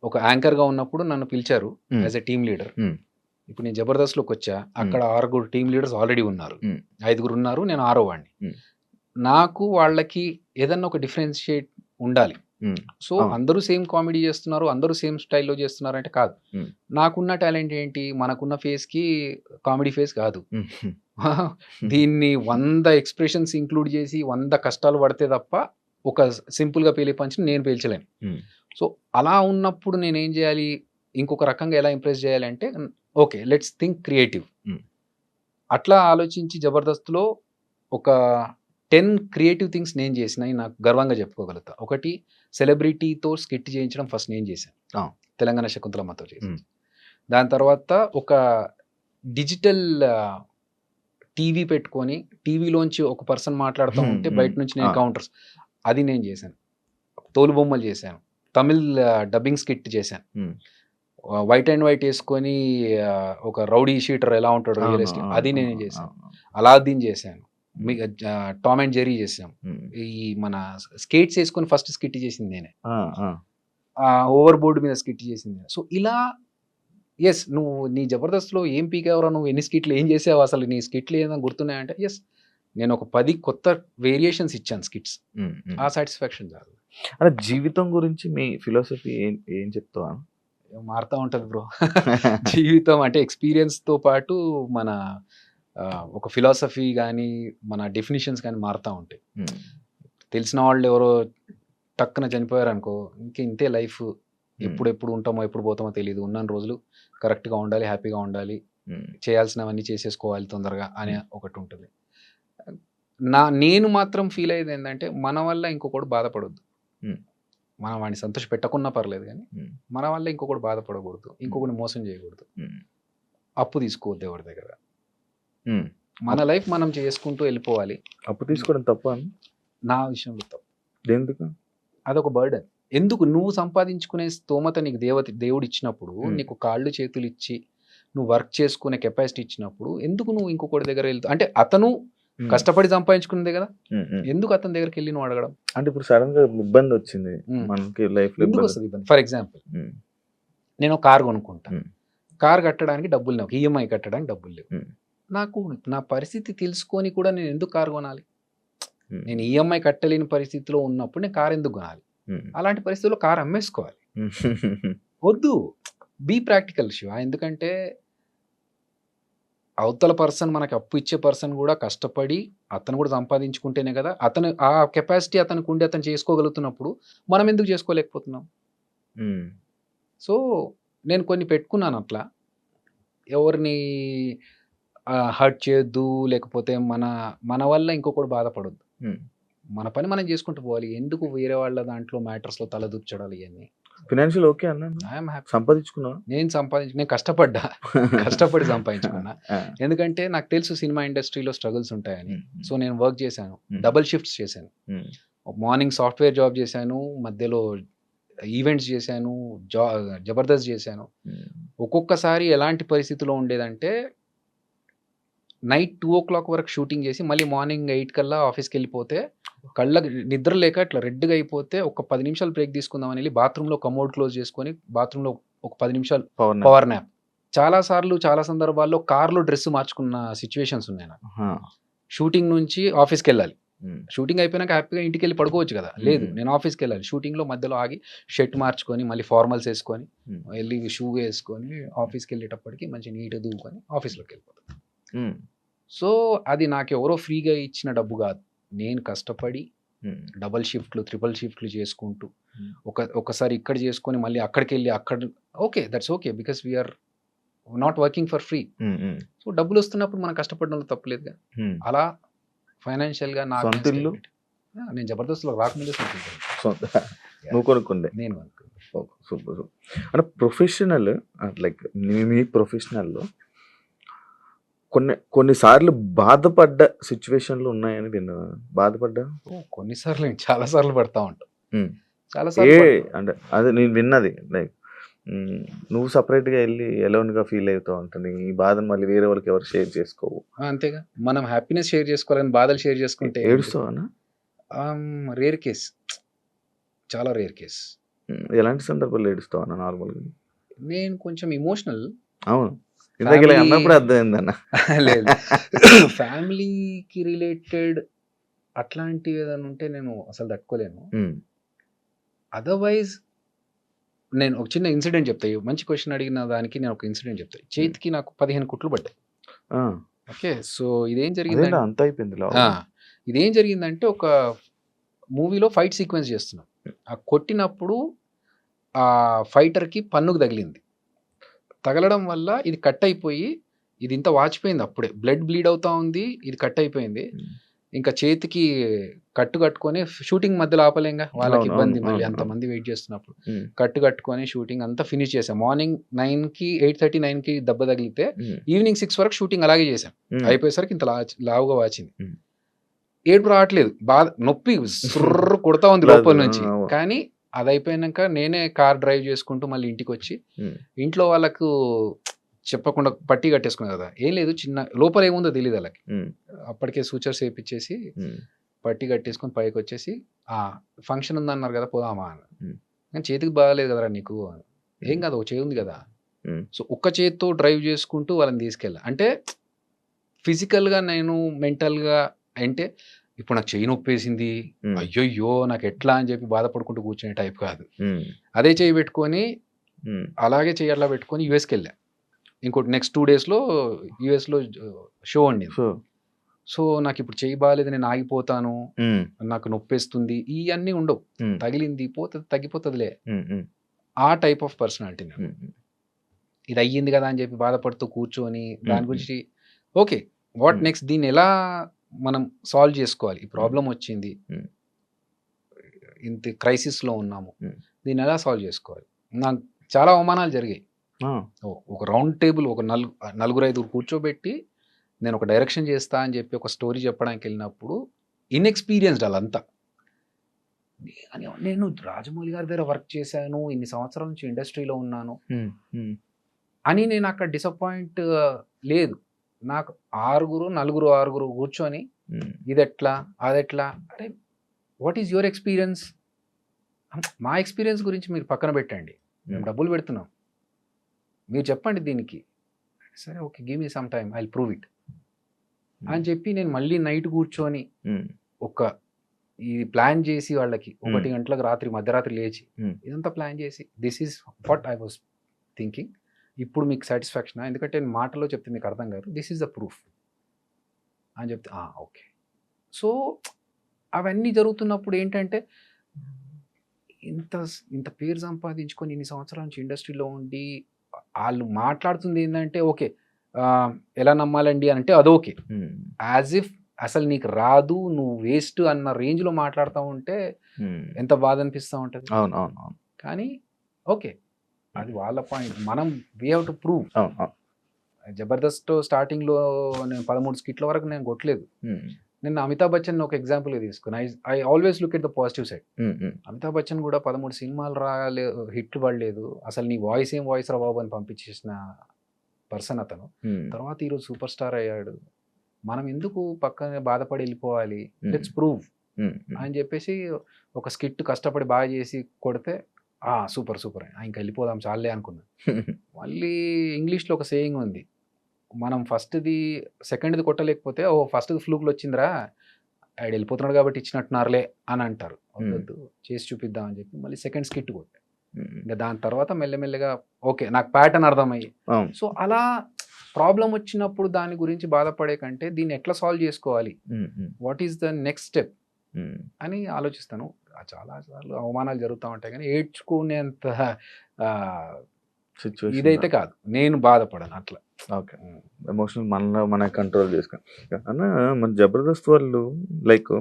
ఒక యాంకర్గా ఉన్నప్పుడు నన్ను పిలిచారు యాజ్ ఎ టీమ్ లీడర్. ఇప్పుడు నేను జబర్దస్త్లోకి వచ్చా, అక్కడ 6 టీమ్ లీడర్స్ ఆల్రెడీ ఉన్నారు, 5 ఉన్నారు, నేను 6వ వాడిని. నాకు వాళ్ళకి ఏదన్నా ఒక డిఫరెన్షియేట్ ఉండాలి. సో అందరూ సేమ్ కామెడీ చేస్తున్నారు, అందరూ సేమ్ స్టైల్లో చేస్తున్నారు అంటే కాదు. నాకున్న టాలెంట్ ఏంటి, మనకున్న ఫేస్ కి కామెడీ ఫేస్ కాదు, దీన్ని 100 ఎక్స్ప్రెషన్స్ ఇంక్లూడ్ చేసి 100 కష్టాలు పడితే తప్ప ఒక సింపుల్ గా పేలే పంచి నేను పేల్చలేను. సో అలా ఉన్నప్పుడు నేను ఏం చేయాలి, ఇంకొక రకంగా ఎలా ఇంప్రెస్ చేయాలి అంటే ఓకే లెట్స్ థింక్ క్రియేటివ్. అట్లా ఆలోచించి జబర్దస్త్లో ఒక 10 క్రియేటివ్ థింగ్స్ నేను చేసినాయి నాకు గర్వంగా చెప్పుకోగలుగుతా. ఒకటి సెలబ్రిటీతో స్కిట్ చేయించడం ఫస్ట్ నేను చేశాను, తెలంగాణ శకుంతలమ్మతో చేశాను. దాని తర్వాత ఒక డిజిటల్ టీవీ పెట్టుకొని టీవీలోంచి ఒక పర్సన్ మాట్లాడుతూ ఉంటే బయట నుంచి నేను కౌంటర్స్ అది నేను చేశాను. తోలు బొమ్మలు చేశాను, తమిళ్ డబ్బింగ్ స్కిట్ చేశాను, వైట్ అండ్ వైట్ వేసుకొని ఒక రౌడీ షీటర్ ఎలా ఉంటాడు రియల్ ఎస్టేట్ అది నేను చేశాను, అలాద్దీన్ చేశాను, టామ్ అండ్ జెర్రీ చేసాం. ఈ మన స్కేట్స్ వేసుకొని ఫస్ట్ స్కిట్ చేసింది నేనే, ఓవర్ బోర్డు మీద స్కిట్ చేసింది. సో ఇలా ఎస్ నువ్వు నీ జబర్దస్త్లో ఏం పీకేవరా, నువ్వు ఎన్ని స్కిట్లు ఏం చేసావు, అసలు నీ స్కిట్లు ఏదైనా గుర్తున్నాయంటే ఎస్ నేను ఒక 10 కొత్త వేరియేషన్స్ ఇచ్చాను స్కిట్స్. ఆ సాటిస్ఫాక్షన్ చాలు. అంటే జీవితం గురించి మీ ఫిలాసఫీ ఏం చెప్తావా? మారుతూ ఉంటుంది బ్రో. జీవితం అంటే ఎక్స్పీరియన్స్తో పాటు మన ఒక ఫిలాసఫీ కానీ మన డెఫినిషన్స్ కానీ మారుతూ ఉంటాయి. ఉమ్, తెలిసిన వాళ్ళు ఎవరో టక్కున చనిపోయారు అనుకో, ఇంక ఇంతే లైఫ్, ఉమ్, ఎప్పుడు ఉంటామో ఎప్పుడు పోతామో తెలియదు, ఉన్న రోజులు కరెక్ట్గా ఉండాలి, హ్యాపీగా ఉండాలి, ఉమ్, చేయాల్సినవన్నీ చేసేసుకోవాలి తొందరగా అనే ఒకటి ఉంటుంది. నేను మాత్రం ఫీల్ అయ్యేది ఏంటంటే మన వల్ల ఇంకొకటి బాధపడొద్దు. ఉమ్, మనం వాడిని సంతోష పెట్టకున్నా పర్లేదు కానీ ఉమ్, మన వల్ల ఇంకొకటి బాధపడకూడదు, ఇంకొకటి మోసం చేయకూడదు, ఉమ్, అప్పు తీసుకోవద్దు ఎవరి దగ్గర. ఉమ్. మన లైఫ్ మనం చేసుకుంటూ వెళ్ళిపోవాలి. అప్పు తీసుకోవడం తప్ప నా విషయంలో తప్పు. ఎందుకు? అదొక బర్డెన్. ఎందుకు? నువ్వు సంపాదించుకునే స్తోమత నీకు దేవుడు ఇచ్చినప్పుడు, నీకు కాళ్ళు చేతులు ఇచ్చి నువ్వు వర్క్ చేసుకునే కెపాసిటీ ఇచ్చినప్పుడు ఎందుకు నువ్వు ఇంకొకటి దగ్గర వెళ్తావు? అంటే అతను కష్టపడి సంపాదించుకునేదే కదా, ఎందుకు అతని దగ్గరికి వెళ్ళి నువ్వు అడగడం? అంటే ఇప్పుడు సడన్ గా ఇబ్బంది వచ్చింది మనకి లైఫ్ లో, ఎందుకు వస్తుంది ఇబ్బంది? ఫర్ ఎగ్జాంపుల్ నేను కార్ కొనుక్కుంటా, కార్ కట్టడానికి డబ్బులు లేవు, ఈఎంఐ కట్టడానికి డబ్బులు లేవు. నాకు నా పరిస్థితి తెలుసుకొని కూడా నేను ఎందుకు కార్ కొనాలి? నేను ఈఎంఐ కట్టలేని పరిస్థితిలో ఉన్నప్పుడు నేను కార్ ఎందుకు కొనాలి? అలాంటి పరిస్థితుల్లో కార్ అమ్మేసుకోవాలి. వద్దు, బీ ప్రాక్టికల్ శివ. ఎందుకంటే అవతల పర్సన్, మనకి అప్పు ఇచ్చే పర్సన్ కూడా కష్టపడి అతను కూడా సంపాదించుకుంటేనే కదా, అతను ఆ కెపాసిటీ అతనికి ఉండి అతను చేసుకోగలుగుతున్నప్పుడు మనం ఎందుకు చేసుకోలేకపోతున్నాం? సో నేను కొన్ని పెట్టుకున్నాను అట్లా, ఎవరిని హర్ట్ చేయొద్దు, లేకపోతే మన వల్ల ఇంకొకటి బాధపడొద్దు, మన పని మనం చేసుకుంటూ పోవాలి. ఎందుకు వేరే వాళ్ళ దాంట్లో మ్యాటర్స్లో తలదూర్చడాలి? ఇవన్నీ ఫినాన్షియల్ ఓకే అన్నా, ఐఎమ్ హ్యాపీ. సంపాదించుకున్నా, నేను కష్టపడి సంపాదించుకున్నా. ఎందుకంటే నాకు తెలుసు సినిమా ఇండస్ట్రీలో స్ట్రగుల్స్ ఉంటాయని. సో నేను వర్క్ చేశాను, డబుల్ షిఫ్ట్స్ చేశాను. మార్నింగ్ సాఫ్ట్వేర్ జాబ్ చేశాను, మధ్యలో ఈవెంట్స్ చేశాను, జబర్దస్త్ చేశాను. ఒక్కొక్కసారి ఎలాంటి పరిస్థితిలో ఉండేదంటే నైట్ 2 o'clock వరకు షూటింగ్ చేసి మళ్ళీ మార్నింగ్ 8 కల్లా ఆఫీస్కి వెళ్ళిపోతే, కళ్ళకి నిద్ర లేక ఇట్లా రెడ్గా అయిపోతే ఒక 10 నిమిషాలు బ్రేక్ తీసుకుందామని వెళ్ళి బాత్రూంలో కమోడ్ క్లోజ్ చేసుకొని బాత్రూంలో ఒక 10 నిమిషాలు పవర్ న్యాప్. చాలా సందర్భాల్లో కార్లో డ్రెస్ మార్చుకున్న సిచ్యువేషన్స్ ఉన్నాయి నాకు. షూటింగ్ నుంచి ఆఫీస్కి వెళ్ళాలి, షూటింగ్ అయిపోయినాక హ్యాపీగా ఇంటికి వెళ్ళి పడుకోవచ్చు కదా, లేదు నేను ఆఫీస్కి వెళ్ళాలి. షూటింగ్లో మధ్యలో ఆగి షర్ట్ మార్చుకొని మళ్ళీ ఫార్మల్స్ వేసుకొని వెళ్ళి షూ వేసుకొని ఆఫీస్కి వెళ్ళేటప్పటికి మంచి నీట్గా దూకొని ఆఫీస్లోకి వెళ్ళిపోతాను. సో అది నాకు ఎవరో ఫ్రీగా ఇచ్చిన డబ్బు కాదు, నేను కష్టపడి డబల్ షిఫ్ట్లు, ట్రిపుల్ షిఫ్ట్లు చేసుకుంటూ ఒకసారి ఇక్కడ చేసుకొని మళ్ళీ అక్కడికి వెళ్ళి okay, that's okay, because we are not working for free. So డబ్బులు వస్తున్నప్పుడు మనం కష్టపడడంలో తప్పలేదుగా. అలా ఫైనాన్షియల్గా నాకు నేను జబర్దస్త్లో రాకముందే నువ్వు కొనుక్కుందే, నేను సూపర్. అంటే ప్రొఫెషనల్, లైక్ మీ ప్రొఫెషనల్లో కొన్నిసార్లు బాధపడ్డ సిచ్యువేషన్లు ఉన్నాయని విన్నా. బాధపడ్డా? కొన్నిసార్లు, చాలా సార్లు పడతా ఉంటాం. అంటే అదే నేను విన్నది, లైక్ నువ్వు సపరేట్గా వెళ్ళి ఎలోన్గా ఫీల్ అవుతావు ఉంటుంది, ఈ బాధను మళ్ళీ వేరే వాళ్ళకి ఎవరు షేర్ చేసుకోవు. అంతేగా, మనం హ్యాపీనెస్ షేర్ చేసుకోవాలని బాధలు షేర్ చేసుకుంటే ఏడుస్తావా? రేర్ కేస్, చాలా రేర్ కేస్. ఎలాంటి సందర్భాలు ఏడుస్తావా నార్మల్గా? నేను కొంచెం ఇమోషనల్. అవును, అన్నప్పుడు అర్థమైందన్న. లేదు, ఫ్యామిలీకి రిలేటెడ్ అట్లాంటివి ఏదైనా ఉంటే నేను అసలు తట్టుకోలేను. అదర్వైజ్ నేను ఒక చిన్న ఇన్సిడెంట్ చెప్తాయి, మంచి క్వశ్చన్ అడిగిన దానికి నేను ఒక ఇన్సిడెంట్ చెప్తాను. చేతికి నాకు 15 కుట్లు పడ్డాయి. ఓకే, సో ఇదేం జరిగిందంటే ఒక మూవీలో ఫైట్ సీక్వెన్స్ చేస్తున్నాం. ఆ కొట్టినప్పుడు ఆ ఫైటర్కి పన్నుకు తగిలింది. తగలడం వల్ల ఇది కట్ అయిపోయి ఇది ఇంత వాచిపోయింది, అప్పుడే బ్లడ్ బ్లీడ్ అవుతా ఉంది, ఇది కట్ అయిపోయింది. ఇంకా చేతికి కట్టుకొని షూటింగ్ మధ్యలో ఆపలేంగా, వాళ్ళకి ఇబ్బంది, మళ్ళీ అంతమంది వెయిట్ చేస్తున్నప్పుడు కట్టుకొని షూటింగ్ అంతా ఫినిష్ చేసాం. మార్నింగ్ 9కి 8:30, 9కి దెబ్బ తగిలితే ఈవినింగ్ 6 వరకు షూటింగ్ అలాగే చేశాం. అయిపోయేసరికి ఇంత లావుగా వాచింది. ఏడుపు రావట్లేదు, బాధ, నొప్పి సుర్ర కొడతా ఉంది లోపల నుంచి. కానీ అది అయిపోయాక నేనే కార్ డ్రైవ్ చేసుకుంటూ మళ్ళీ ఇంటికి వచ్చి ఇంట్లో వాళ్ళకు చెప్పకుండా పట్టి కట్టేసుకున్నా కదా, ఏం లేదు, చిన్న లోపల ఏముందో తెలియదు వాళ్ళకి. అప్పటికే సూచర్స్ వేయించేసి పట్టి కట్టేసుకొని పైకి వచ్చేసి ఫంక్షన్ ఉందన్నారు కదా పోదామా అని. కానీ చేతికి బాగాలేదు కదరా నీకు, ఏం కాదు ఒక చేయి ఉంది కదా. సో ఒక్క చేతితో డ్రైవ్ చేసుకుంటూ వాళ్ళని తీసుకెళ్ళా. అంటే ఫిజికల్గా నేను మెంటల్గా, అంటే ఇప్పుడు నాకు చెయ్యి నొప్పేసింది, అయ్యో నాకు ఎట్లా అని చెప్పి బాధపడుకుంటూ కూర్చునే టైప్ కాదు. అదే చెయ్యి పెట్టుకొని అలాగే చెయ్యి అట్లా పెట్టుకొని యుఎస్కి వెళ్ళా. ఇంకోటి నెక్స్ట్ 2 డేస్లో యూఎస్లో షో ఉండింది. సో సో నాకు ఇప్పుడు చేయి బాగాలేదు, నేను ఆగిపోతాను, నాకు నొప్పేస్తుంది, ఇవన్నీ ఉండవు. తగిలింది పోతుంది, తగ్గిపోతుందిలే, ఆ టైప్ ఆఫ్ పర్సనాలిటీ నేను. ఇది అయ్యింది కదా అని చెప్పి బాధపడుతూ కూర్చొని దాని గురించి ఓకే వాట్ నెక్స్ట్, దీన్ని ఎలా మనం సాల్వ్ చేసుకోవాలి, ఈ ప్రాబ్లం వచ్చింది, ఇంత క్రైసిస్లో ఉన్నాము, దీన్ని ఎలా సాల్వ్ చేసుకోవాలి. నాకు చాలా అవమానాలు జరిగాయి. ఒక రౌండ్ టేబుల్, ఒక నలుగురు ఐదుగురు కూర్చోబెట్టి నేను ఒక డైరెక్షన్ చేస్తా అని చెప్పి ఒక స్టోరీ చెప్పడానికి వెళ్ళినప్పుడు ఇన్ఎక్స్పీరియన్స్డ్ వాళ్ళంతా. నేను రాజమౌళి గారి దగ్గర వర్క్ చేశాను, ఇన్ని సంవత్సరాల నుంచి ఇండస్ట్రీలో ఉన్నాను అని నేను అక్కడ డిసప్పాయింట్ లేదు. నాకు నలుగురు కూర్చొని ఇది ఎట్లా అదెట్లా, అంటే వాట్ ఈజ్ యువర్ ఎక్స్పీరియన్స్, మా ఎక్స్పీరియన్స్ గురించి మీరు పక్కన పెట్టండి, మేము డబ్బులు పెడుతున్నాం, మీరు చెప్పండి దీనికి. సరే okay, give me some time, I will prove it అని చెప్పి నేను మళ్ళీ నైట్ కూర్చొని ఇది ప్లాన్ చేసి వాళ్ళకి 1 గంటలకు మధ్యరాత్రి లేచి ఇదంతా ప్లాన్ చేసి this is what I was thinking, ఇప్పుడు మీకు సాటిస్ఫాక్షన్, ఎందుకంటే నేను మాటలో చెప్తే మీకు అర్థం కాదు, దిస్ ఈజ్ ద ప్రూఫ్ అని చెప్తే ఓకే. సో అవన్నీ జరుగుతున్నప్పుడు ఏంటంటే ఇంత పేరు సంపాదించుకొని ఇన్ని సంవత్సరాల నుంచి ఇండస్ట్రీలో ఉండి వాళ్ళు మాట్లాడుతుంది ఏంటంటే ఓకే ఎలా నమ్మాలండి అంటే అదోకే, యాజ్ ఇఫ్ అసలు నీకు రాదు, నువ్వు వేస్ట్ అన్న రేంజ్లో మాట్లాడుతూ ఉంటే ఎంత బాధ అనిపిస్తూ ఉంటుంది. కానీ ఓకే, అది వాళ్ళ పాయింట్, మనం we have to prove. Jabardasth స్టార్టింగ్లో నేను 13 స్కిట్ల వరకు నేను కొట్టలేదు. నేను అమితాబ్ బచ్చన్ ఒక ఎగ్జాంపుల్గా తీసుకుని I always look at the positive side. Amitabh Bachchan కూడా 13 సినిమాలు హిట్లు పడలేదు, అసలు నీ వాయిస్ ఏం వాయిస్ రా బాబు అని పంపించేసిన పర్సన్ అతను. తర్వాత ఈరోజు సూపర్ స్టార్ అయ్యాడు. మనం ఎందుకు పక్కన బాధపడి వెళ్ళిపోవాలి, లెట్స్ ప్రూవ్ అని చెప్పేసి ఒక స్కిట్ కష్టపడి బాగా చేసి కొడితే సూపర్ ఇంకా వెళ్ళిపోదాం చాలే అనుకున్నాను. మళ్ళీ ఇంగ్లీష్లో ఒక సేయింగ్ ఉంది, మనం ఫస్ట్ది సెకండ్ది కొట్టలేకపోతే ఫస్ట్ది ఫ్లూక్లు వచ్చిందిరా, ఆడు వెళ్ళిపోతున్నాడు కాబట్టి ఇచ్చినట్టున్నారులే అని అంటారు. వద్దు చేసి చూపిద్దాం అని చెప్పి మళ్ళీ సెకండ్ స్కిట్ కొట్టే, ఇంకా దాని తర్వాత మెల్లమెల్లగా ఓకే నాకు ప్యాటర్న్ అర్థమయ్యి. సో అలా ప్రాబ్లం వచ్చినప్పుడు దాని గురించి బాధపడే కంటే దీన్ని ఎట్లా సాల్వ్ చేసుకోవాలి, what is the next step అని ఆలోచిస్తాను. చాలా సార్లు అవమానాలు జరుగుతూ ఉంటాయి కానీ ఏడ్చుకునేంత ఇదైతే కాదు, నేను బాధపడను అట్లా. ఓకే, ఎమోషనల్ మన కంట్రోల్ చేసుకుని అన్న. మన జబర్దస్త్ వాళ్ళు లైక్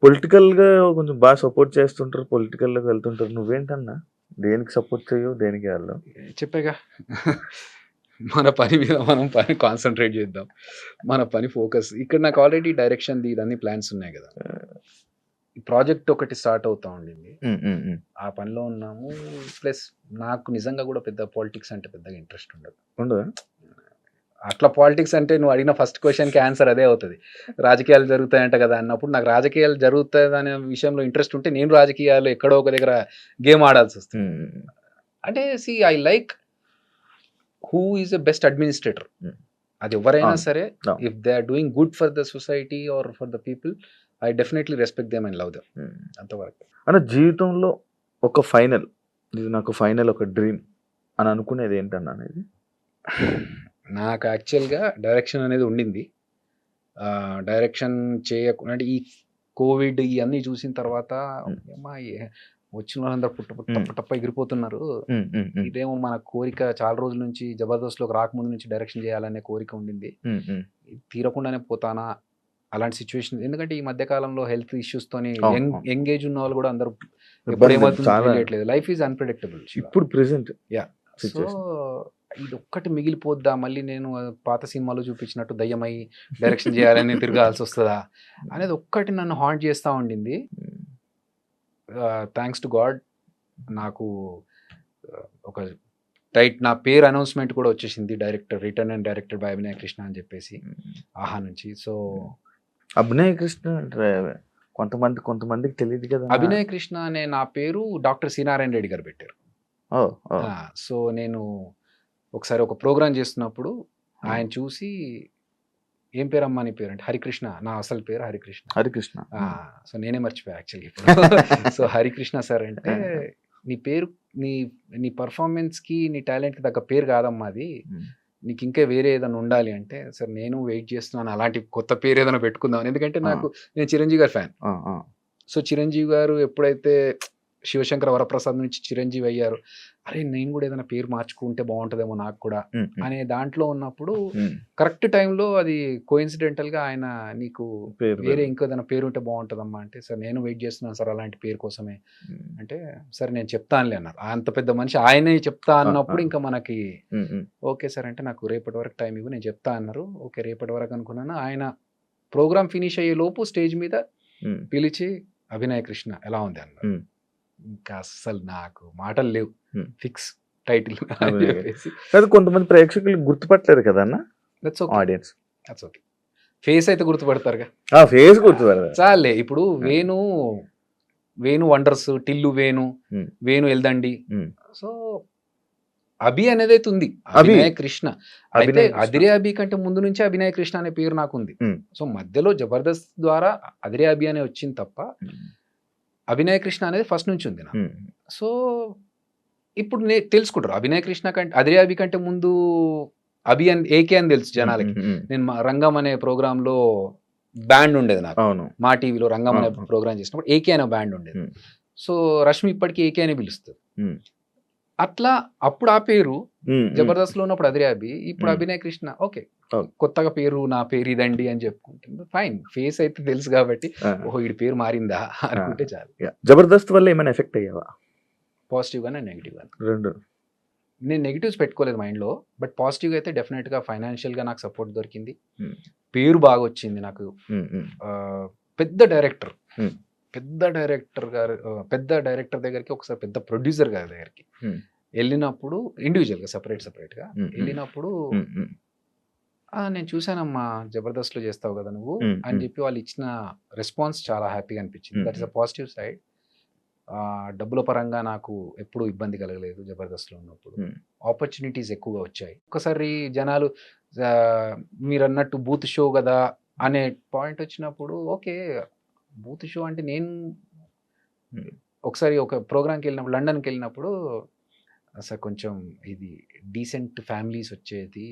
పొలిటికల్గా కొంచెం బాగా సపోర్ట్ చేస్తుంటారు, పొలిటికల్లోకి వెళ్తుంటారు. నువ్వేంటన్నా దేనికి సపోర్ట్ చేయవు, దేనికి వెళ్దాం? చెప్పాగా, మన పని మీద మనం కాన్సన్ట్రేట్ చేద్దాం, మన పని ఫోకస్. ఇక్కడ నాకు ఆల్రెడీ డైరెక్షన్ ఇదన్నీ ప్లాన్స్ ఉన్నాయి కదా, ఈ ప్రాజెక్ట్ ఒకటి స్టార్ట్ అవుతా ఉండింది, ఆ పనిలో ఉన్నాము. ప్లస్ నాకు నిజంగా కూడా పెద్ద పాలిటిక్స్ అంటే పెద్దగా ఇంట్రెస్ట్ ఉండదు. అట్లా పాలిటిక్స్ అంటే నువ్వు అడిగిన ఫస్ట్ క్వశ్చన్కి ఆన్సర్ అదే అవుతుంది, రాజకీయాలు జరుగుతాయంట కదా అన్నప్పుడు. నాకు రాజకీయాలు జరుగుతాయి అనే విషయంలో ఇంట్రెస్ట్ ఉంటే నేను రాజకీయాలు ఎక్కడో ఒక దగ్గర గేమ్ ఆడాల్సి వస్తుంది. అంటే I like who is the best administrator. అది ఎవరైనా సరే, if they are doing good for the society or for the people, I definitely respect them and love them. అంతవరకు. అన్న జీవితంలో ఒక ఫైనల్, ఇది నాకు ఫైనల్ ఒక డ్రీమ్ అని అనుకునేది ఏంటన్నా అనేది? నాకు యాక్చువల్గా డైరెక్షన్ అనేది ఉండింది. డైరెక్షన్ చేయకుండా ఈ కోవిడ్ ఇవన్నీ చూసిన తర్వాత వచ్చిన వాళ్ళందరూ పుట్టప్ప ఎగిరిపోతున్నారు, ఇదేమో మన కోరిక చాలా రోజుల నుంచి జబర్దస్త్లోకి రాకముందు నుంచి డైరెక్షన్ చేయాలనే కోరిక ఉండింది, తీరకుండానే పోతానా అలాంటి సిచ్యువేషన్. ఎందుకంటే ఈ మధ్య కాలంలో హెల్త్ ఇష్యూస్ తోని ఎంగేజ్ ఉన్న వాళ్ళు కూడా అందరూ తెలియట్లేదు. లైఫ్ ఈజ్ అన్ప్రెడిక్టబుల్ ఇప్పుడు ప్రెసెంట్. సో ఇది ఒక్కటి మిగిలిపోద్దా, మళ్ళీ నేను పాత సినిమాలో చూపించినట్టు దయ్యమై డైరెక్షన్ చేయాలని తిరగాల్సి వస్తుందా అనేది ఒక్కటి నన్ను హాంట్ చేస్తూ ఉండింది. థ్యాంక్స్ టు గాడ్ నాకు ఒక నా పేరు అనౌన్స్మెంట్ కూడా వచ్చేసింది, director written and directed by Abhinaya Krishna అని చెప్పేసి ఆహా నుంచి. సో అభినయ కృష్ణ కొంతమందికి తెలియదు కదా. అభినయ కృష్ణ అనే నా పేరు డాక్టర్ సి నారాయణ రెడ్డి గారు పెట్టారు. సో నేను ఒకసారి ఒక ప్రోగ్రామ్ చేస్తున్నప్పుడు ఆయన చూసి ఏం పేరు అమ్మా నీ పేరు అంటే హరికృష్ణ, నా అసలు పేరు హరికృష్ణ. హరికృష్ణ. సో నేనే మర్చిపోయా యాక్చువల్లీ ఇప్పుడు. సో హరికృష్ణ సార్ అంటే నీ పేరు నీ నీ పర్ఫార్మెన్స్కి నీ టాలెంట్కి తగ్గ పేరు కాదమ్మా అది, ఉమ్, నీకు ఇంకా వేరే ఏదైనా ఉండాలి అంటే, సార్ నేను వెయిట్ చేస్తున్నాను అలాంటి కొత్త పేరు ఏదైనా పెట్టుకుందాం, ఎందుకంటే నాకు నేను చిరంజీవి గారి ఫ్యాన్. ఆ, ఆ, సో చిరంజీవి గారు ఎప్పుడైతే శివశంకర వరప్రసాద్ నుంచి చిరంజీవి అయ్యారు, అరే నేను కూడా ఏదైనా పేరు మార్చుకుంటే బాగుంటుందేమో నాకు కూడా ఉమ్, ఉమ్, అనే దాంట్లో ఉన్నప్పుడు ఉమ్, కరెక్ట్ టైంలో అది కోఇన్సిడెంటల్గా ఆయన నీకు పేరు వేరే ఇంకో ఏదైనా పేరు ఉంటే బాగుంటుందమ్మా అంటే, సార్ నేను వెయిట్ చేస్తున్నాను సార్ అలాంటి పేరు కోసమే ఉమ్, అంటే, సరే నేను చెప్తానులే అన్నారు. అంత పెద్ద మనిషి ఆయనే చెప్తా అన్నప్పుడు ఇంకా మనకి ఉమ్, ఉమ్, ఓకే సార్ అంటే, నాకు రేపటి వరకు టైం ఇవ్వు నేను చెప్తా అన్నారు. ఓకే రేపటి వరకు అనుకున్నాను. ఆయన ప్రోగ్రామ్ ఫినిష్ అయ్యే లోపు స్టేజ్ మీద ఉమ్, పిలిచి అభినయ కృష్ణ ఎలా ఉంది అన్నారు. ఉమ్. ఇంకా అస్సలు నాకు మాటలు లేవు, Hmm. ఫిక్స్ టైటిల్ అని అభినయ చెప్పేసి. కాదు, కొంతమంది ప్రేక్షకులు గుర్తుపట్టలేరు కదా అన్న that's okay, audience. That's okay. Face అయితే గుర్తుపడతారుగా, ఆ ఫేస్ గుర్తుపడతారు. చాలే. ఇప్పుడు Venu wonders, Tillu Venu, Hmm. Venu Yeldandi, Hmm. So Abhi అనేది అయితే ఉంది, అభి. అభినయ కృష్ణ. అయితే అభినయ కృష్ణ. అదిరే అభి కంటే ముందు నుంచి అభినయ కృష్ణ అనే పేరు నాకు ఉంది. Hmm. సో మధ్యలో జబర్దస్త్ ద్వారా అదిరే అభి అనే వచ్చింది తప్ప అభినయ కృష్ణ అనేది ఫస్ట్ నుంచి ఉంది నాకు. ఉమ్, సో ఇప్పుడు తెలుసుకుంటారు అభినయ కృష్ణ కంటే అదిరే అభి కంటే ముందు అభి అని ఏకే అని తెలుసు జనాలకి. ఉమ్, ఉమ్, నేను రంగం అనే ప్రోగ్రామ్ లో బ్యాండ్ ఉండేది నాకు, అవును. మా టీవీలో రంగం అనే ఆహా. ప్రోగ్రామ్ చేసినప్పుడు ఏకే అనే బ్యాండ్ ఉండేది. ఉమ్, సో రష్మి ఇప్పటికీ ఏకే అని పిలుస్తుంది. ఉమ్, అట్లా అప్పుడు ఆ పేరు ఉమ్, జబర్దస్త్ లో ఉన్నప్పుడు అదిరే అభి, ఇప్పుడు Hmm. అభినయ కృష్ణ. ఓకే అవును. కొత్తగా పేరు, నా పేరు ఇదండి అని చెప్పుకుంటుంది, ఫైన్. ఫేస్ అయితే తెలుసు కాబట్టి ఆ, ఓహో వీడి పేరు మారిందా అనుకుంటే చాలు. yeah. జబర్దస్త్ వల్ల ఏమైనా ఎఫెక్ట్ అయ్యావా? పాజిటివ్ గానే నెగిటివ్ గానే. రెండు. నేను నెగిటివ్స్ పెట్టుకోలేదు మైండ్లో, బట్ పాజిటివ్గా అయితే డెఫినెట్గా ఫైనాన్షియల్గా నాకు సపోర్ట్ దొరికింది, Hmm. పేరు బాగా వచ్చింది నాకు. ఉమ్, ఉమ్, ఆ, పెద్ద డైరెక్టర్ Hmm. పెద్ద డైరెక్టర్ దగ్గరికి, ఒకసారి పెద్ద ప్రొడ్యూసర్ గారి దగ్గరికి Hmm. వెళ్ళినప్పుడు, ఇండివిజువల్గా సపరేట్గా Hmm. వెళ్ళినప్పుడు, ఉమ్, ఉమ్, నేను చూశానమ్మా జబర్దస్త్లో చేస్తావు కదా నువ్వు Hmm. అని చెప్పి వాళ్ళు ఇచ్చిన రెస్పాన్స్ చాలా హ్యాపీగా అనిపించింది. Hmm. That is a positive side. డబ్బుల పరంగా నాకు ఎప్పుడూ ఇబ్బంది కలగలేదు జబర్దస్త్లో ఉన్నప్పుడు. Hmm. ఆపర్చునిటీస్ ఎక్కువగా వచ్చాయి. ఒకసారి జనాలు ఆ, మీరు అన్నట్టు బూత్ షో కదా అనే పాయింట్ వచ్చినప్పుడు, ఓకే బూత్ షో అంటే నేను Hmm. ఒకసారి ఒక ప్రోగ్రామ్కి వెళ్ళినప్పుడు, లండన్కి వెళ్ళినప్పుడు, అసలు కొంచెం ఇది డీసెంట్ ఫ్యామిలీస్ వచ్చేది,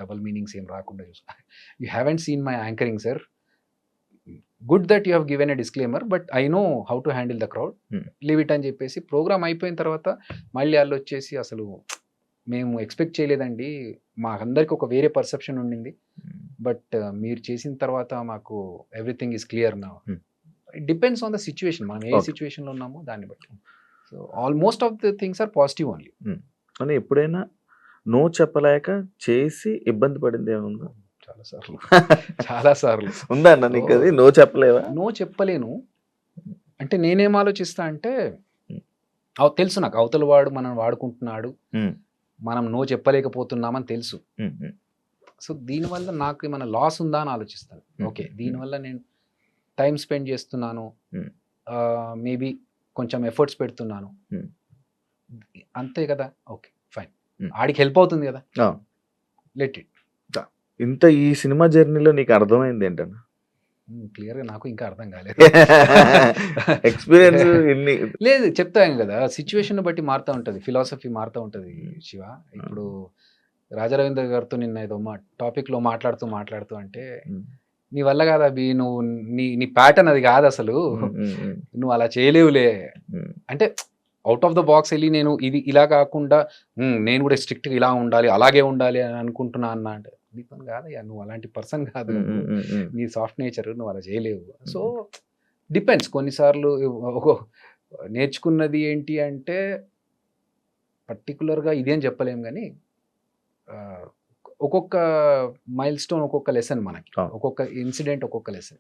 డబల్ మీనింగ్స్ ఏం రాకుండా చూసుకో. You haven't seen my anchoring sir, good that you have given a disclaimer, but I know how to handle the crowd, Hmm. Leave it అని చెప్పేసి ప్రోగ్రామ్ అయిపోయిన తర్వాత మళ్ళీ వాళ్ళు వచ్చేసి, అసలు మేము ఎక్స్పెక్ట్ చేయలేదండి, మాకందరికి ఒక వేరే పర్సెప్షన్ ఉండింది, ఉమ్, బట్ మీరు చేసిన తర్వాత మాకు ఎవ్రీథింగ్ ఈస్ క్లియర్ నా. Hmm. It depends on the situation, మనం ఏ Okay. సిచ్యువేషన్లో ఉన్నామో దాన్ని బట్టి. So almost of the things are positive only. అని ఎప్పుడైనా నో చెప్పలేక చేసి ఇబ్బంది పడింది ఏముందా? చాలా సార్లు ఉందా అన్న నీకు అది? నో చెప్పలేవా? నో చెప్పలేను. అంటే నేనేం ఆలోచిస్తా అంటే, తెలుసు నాకు అవతల వాడు మనం వాడుకుంటున్నాడు, ఉమ్, మనం నో చెప్పలేకపోతున్నామని తెలుసు. ఉమ్, ఉమ్, సో దీనివల్ల నాకు ఏమైనా లాస్ ఉందా అని ఆలోచిస్తాను. ఓకే దీనివల్ల నేను టైం స్పెండ్ చేస్తున్నాను, Hmm. మేబీ కొంచెం ఎఫర్ట్స్ పెడుతున్నాను, Hmm. అంతే కదా, ఓకే ఫైన్. Hmm. ఆడికి హెల్ప్ అవుతుంది కదా, ఆ. Let it. ఇంత ఈ సినిమా జర్నీలో నీకు అర్థమైంది ఏంటన్నా? క్లియర్గా నాకు ఇంకా అర్థం కాలేదు. ఎక్స్పీరియన్స్ ఇన్ని. లేదు చెప్తాను కదా, సిచ్యువేషన్ బట్టి మారుతూ ఉంటుంది, ఫిలాసఫీ మారుతూ ఉంటుంది శివ. ఇప్పుడు రాజారవీంద్ర గారితో నిన్న ఏదో టాపిక్లో మాట్లాడుతూ అంటే, నీ వల్ల కాదు అభి, నువ్వు నీ ప్యాటర్న్ అది కాదు అసలు, నువ్వు అలా చేయలేవులే అంటే, అవుట్ ఆఫ్ ద బాక్స్ వెళ్ళి నేను ఇది ఇలా కాకుండా నేను కూడా స్ట్రిక్ట్గా ఇలా ఉండాలి, అలాగే ఉండాలి అని అనుకుంటున్నా అన్న అంటే, నీ పని కాదయ్యా, నువ్వు అలాంటి పర్సన్ కాదు, నీ సాఫ్ట్ నేచర్, నువ్వు అలా చేయలేవు. So depends. కొన్నిసార్లు నేర్చుకున్నది ఏంటి అంటే, పర్టికులర్గా ఇదేం చెప్పలేము కానీ, ఒక్కొక్క మైల్ స్టోన్ ఒక్కొక్క లెసన్ మనకి, ఒక్కొక్క ఇన్సిడెంట్ ఒక్కొక్క లెసన్.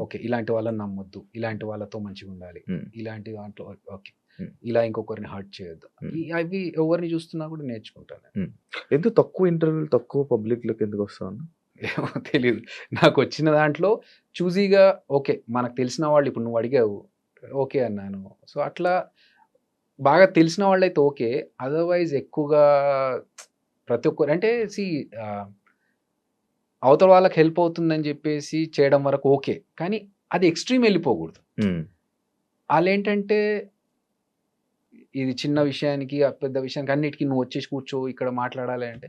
ఓకే ఇలాంటి వాళ్ళని నమ్మొద్దు, ఇలాంటి వాళ్ళతో మంచిగా ఉండాలి, ఇలాంటి దాంట్లో ఓకే ఇలా ఇంకొకరిని హర్ట్ చేయొద్దు, అవి ఎవరిని చూస్తున్నా కూడా నేర్చుకుంటాను. ఎందుకు తక్కువ ఇంటర్వ్యూలు, తక్కువ పబ్లిక్లోకి ఎందుకు వస్తాను ఏమో తెలియదు. నాకు వచ్చిన దాంట్లో చూజీగా ఓకే మనకు తెలిసిన వాళ్ళు, ఇప్పుడు నువ్వు అడిగావు ఓకే అన్నాను. సో అట్లా బాగా తెలిసిన వాళ్ళు అయితే ఓకే, అదర్వైజ్ ఎక్కువగా ప్రతి ఒక్కరు అంటే అవతల వాళ్ళకి హెల్ప్ అవుతుందని చెప్పేసి చేయడం వరకు ఓకే, కానీ అది ఎక్స్ట్రీమ్ వెళ్ళిపోకూడదు. వాళ్ళు ఏంటంటే ఇది చిన్న విషయానికి, ఆ పెద్ద విషయానికి అన్నిటికి నువ్వు వచ్చేసి కూర్చో, ఇక్కడ మాట్లాడాలి అంటే